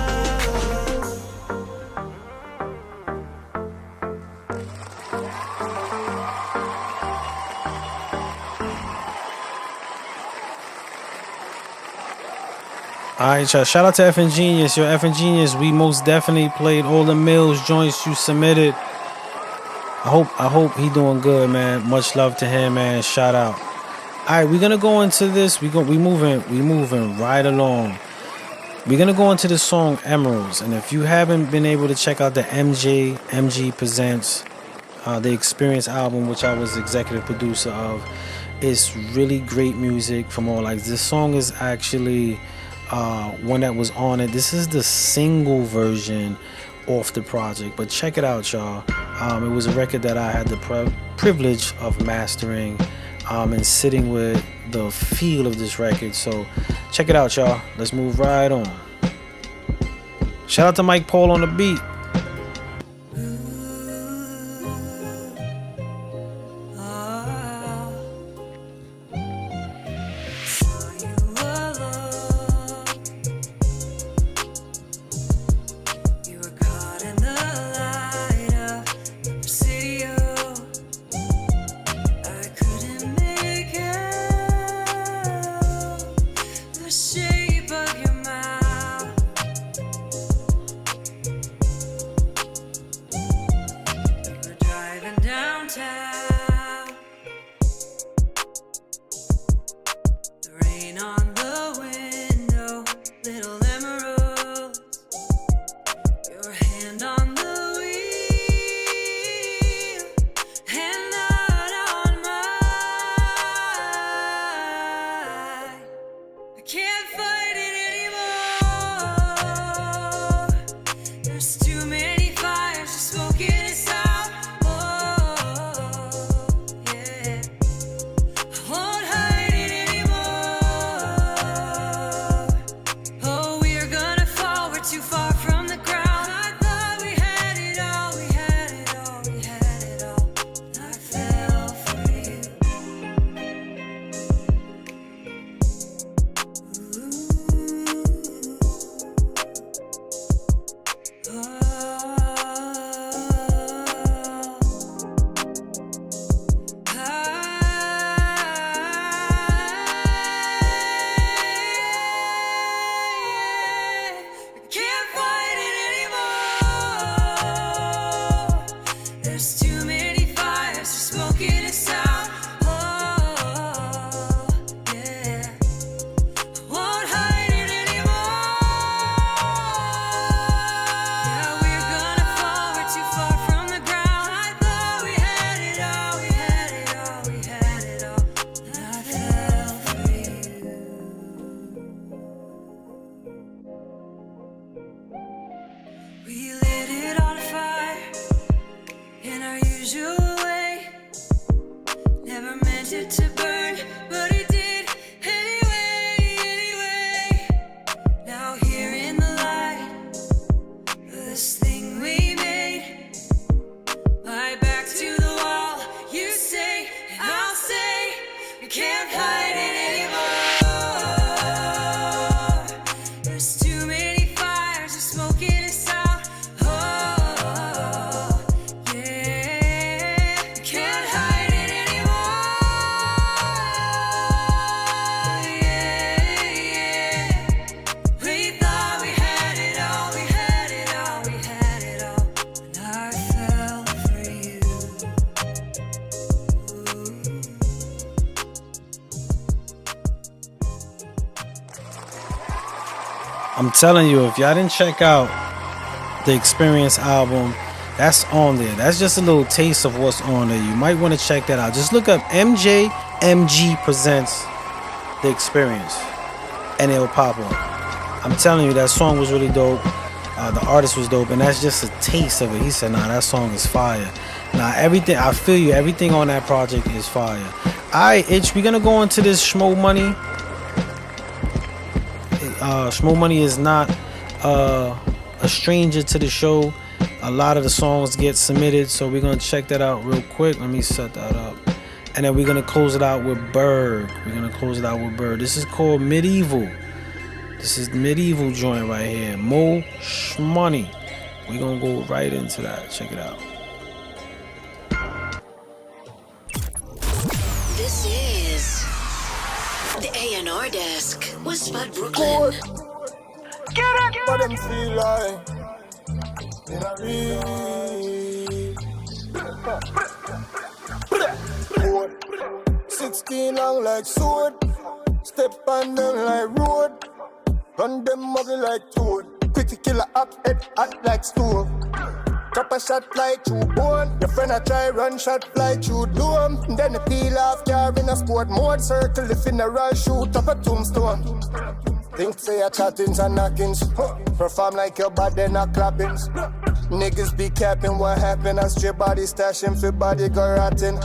Alright, y'all. Shout out to F and Genius. Yo, F and Genius, we most definitely played all the Mills joints you submitted. I hope he doing good, man. Much love to him, man. Shout out. Alright, we're gonna go into this. We moving right along. We're gonna go into the song Emeralds. And if you haven't been able to check out the MG Presents the Experience album, which I was executive producer of, it's really great music from all. Like, this song is actually one that was on it. This is the single version off the project, but check it out, y'all. It was a record that I had the privilege of mastering and sitting with the feel of this record. So check it out, y'all. Let's move right on. Shout out to Mike Paul on the beat. Shape of your mouth. downtown. The rain on the window, little emeralds. Your hand on the wheel, and not on mine. I can't fight it anymore. There's too many fires to smoke it us out. Oh, yeah. I won't hide it anymore. Oh, we're gonna fall. We're too far from the ground. I thought we had it all. We had it all. We had it all. I fell for you. Can't fight it anymore. There's too many fires to smoke it us out. Oh, yeah. I won't hide it anymore. Yeah, we're gonna fall. We're too far from the ground. I thought we had it all. We had it all. We had it all. I fell for you. We lit it on fire in our usual way. Never meant it to burn, but it did anyway. Now here in the light of this thing we made, my back to the wall. You say, and I'll say, we can't hide it anymore. There's too many fires to smoke it us out. Oh, yeah. We can't hide it anymore. Yeah. We thought we had it all. We had it all. We had it all. And I fell for you. I'm telling you, if y'all didn't check out the Experience album, that's on there. That's just a little taste of what's on there. You might want to check that out. Just look up MG presents The Experience, and it'll pop up. I'm telling you, that song was really dope. The artist was dope, and that's just a taste of it. He said, nah, that song is fire. Nah, everything, I feel you, everything on that project is fire. Alright, Itch, we're gonna go into this Schmo Money. Schmo Money is not a stranger to the show. A lot of the songs get submitted, so we're gonna check that out real quick. Let me set that up, and then we're gonna close it out with Berg. This is called Medieval. This is Medieval joint right here. Mo Shmoney. We're gonna go right into that. Check it out. This is the A&R desk with Spud Brooklyn. Get it! What them feel like? In a real 16 long like sword. Step on them like road. Run them ugly like toad. Quick killer up head hot like stove. Drop a shot like true bone. Your friend a try run shot fly through dome. Then the peel off car in a sport mode. Circle the funeral shoot up a tombstone. Think say a chattings and knockings. Perform like your body not clappings. Niggas be capping what happen. A straight body stashing for body go rotting.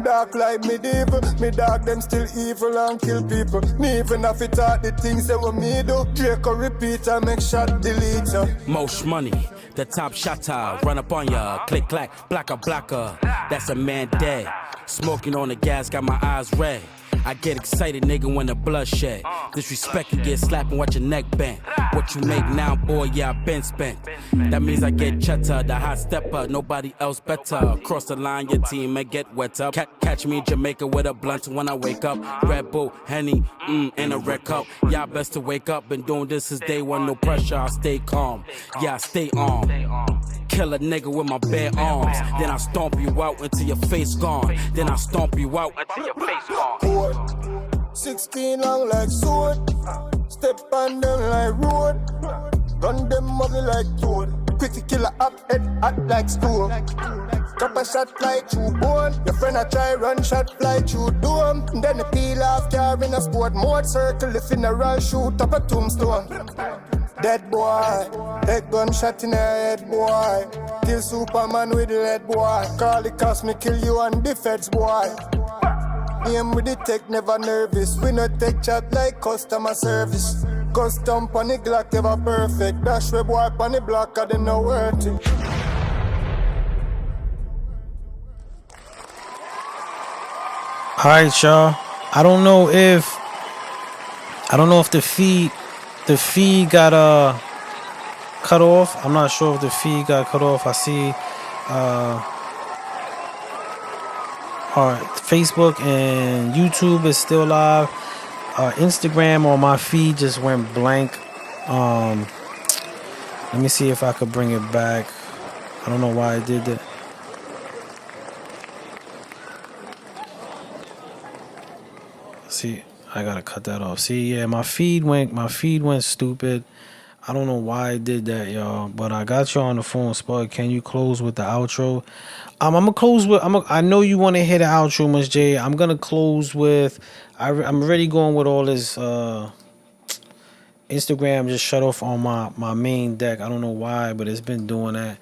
Dark like medieval. Me dog them still evil and kill people. Me even if it talk the things that what me do. Draco repeat and make shot delete ya. Most money, the top shotter. Run up on ya, click clack, blacker. That's a man dead. Smoking on the gas, got my eyes red. I get excited, nigga, when the blood shed. Disrespect, you get slapped and watch your neck bent. What you make now, boy, yeah, I been spent. That means I get cheddar, the hot stepper, nobody else better. Cross the line, your team may get wetter. Catch me in Jamaica with a blunt when I wake up. Red Bull, Henny, and a red cup. Y'all best to wake up. Been doing this since day one, no pressure, I stay calm. Yeah, I stay on. kill a nigga with my bare arms. Then I stomp you out until your face gone. Then I stomp you out until your face gone. 16 long like sword. Step on them like road. Run them ugly like toad. Quick to kill a up head hot like stool. Drop a shot fly through bone. Your friend a try run shot fly through dome. Then the peel off car in a sport mode circle. If in a rush shoot up a tombstone. Dead boy, take gunshot in the head boy. Kill Superman with the lead boy. Call the cops me kill you on the feds boy. Aim with the tech never nervous. We no take chat like customer service. Custom pon the Glock ever perfect. Dash we boy pon the block and they no worth it. Alright, y'all. I don't know if the feed got cut off. I'm not sure if the feed got cut off. I see Facebook and YouTube is still live. Instagram on my feed just went blank. Let me see if I could bring it back. I don't know why I did that. See, I gotta cut that off. See, yeah, my feed went stupid. I don't know why I did that, y'all. But I got y'all on the phone, Spud. Can you close with the outro? I'm gonna close with. I know you want to hear the outro, Miss J. I'm gonna close with. I'm already going with all this. Instagram just shut off on my main deck. I don't know why, but it's been doing that.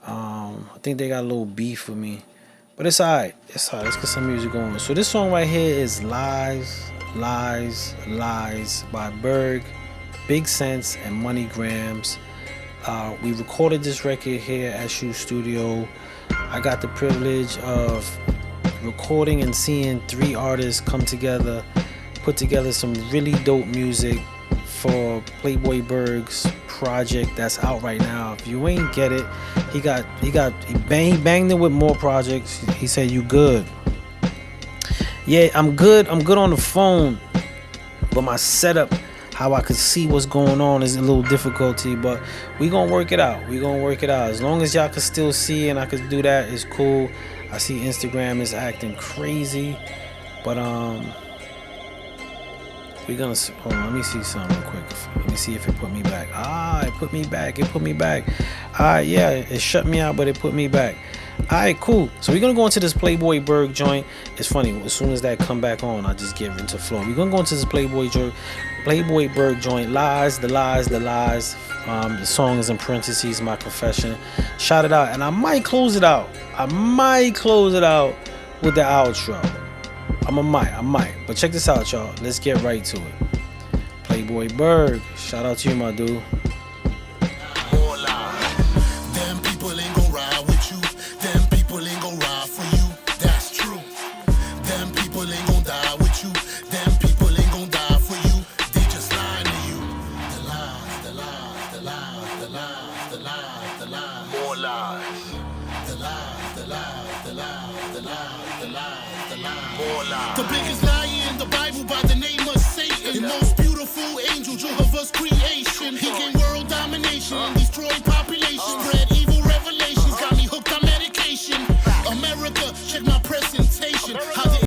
I think they got a little beef with me, but it's alright. It's alright. Let's get some music going. So this song right here is "Lies, Lies, Lies" by Berg, Big Sense, and Money Grams. We recorded this record here at Shoe Studio. I got the privilege of recording and seeing 3 artists come together, put together some really dope music for Playboy Berg's project that's out right now. If you ain't get it, he banged it with more projects. He said you good. Yeah, I'm good on the phone, but my setup, how I could see what's going on, is a little difficulty, but we gonna work it out. As long as y'all can still see and I can do that, it's cool. I see Instagram is acting crazy, but we gonna hold on, let me see something real quick. Let me see if it put me back. It put me back. Alright, yeah, it shut me out, but it put me back. Alright, cool. So we're gonna go into this Playboy Berg joint. It's funny, as soon as that come back on, I just get into flow. We're gonna go into this Playboy Berg joint. Lies, the lies, the lies. The song is in parentheses, my confession. Shout it out, and I might close it out. with the outro. I might. But check this out, y'all. Let's get right to it. Playboy Berg, shout out to you, my dude. Them people ain't gon' ride with you. Them people ain't gon' ride for you. That's true. Them people ain't gon' die with you. Them people ain't gon' die for you. They just lying to you. The lies, the lies, the lies, the lies, the lies, the lies. More lies. The lies, the lies, the lies, the lies, the lies, the lies. More lies. The biggest lie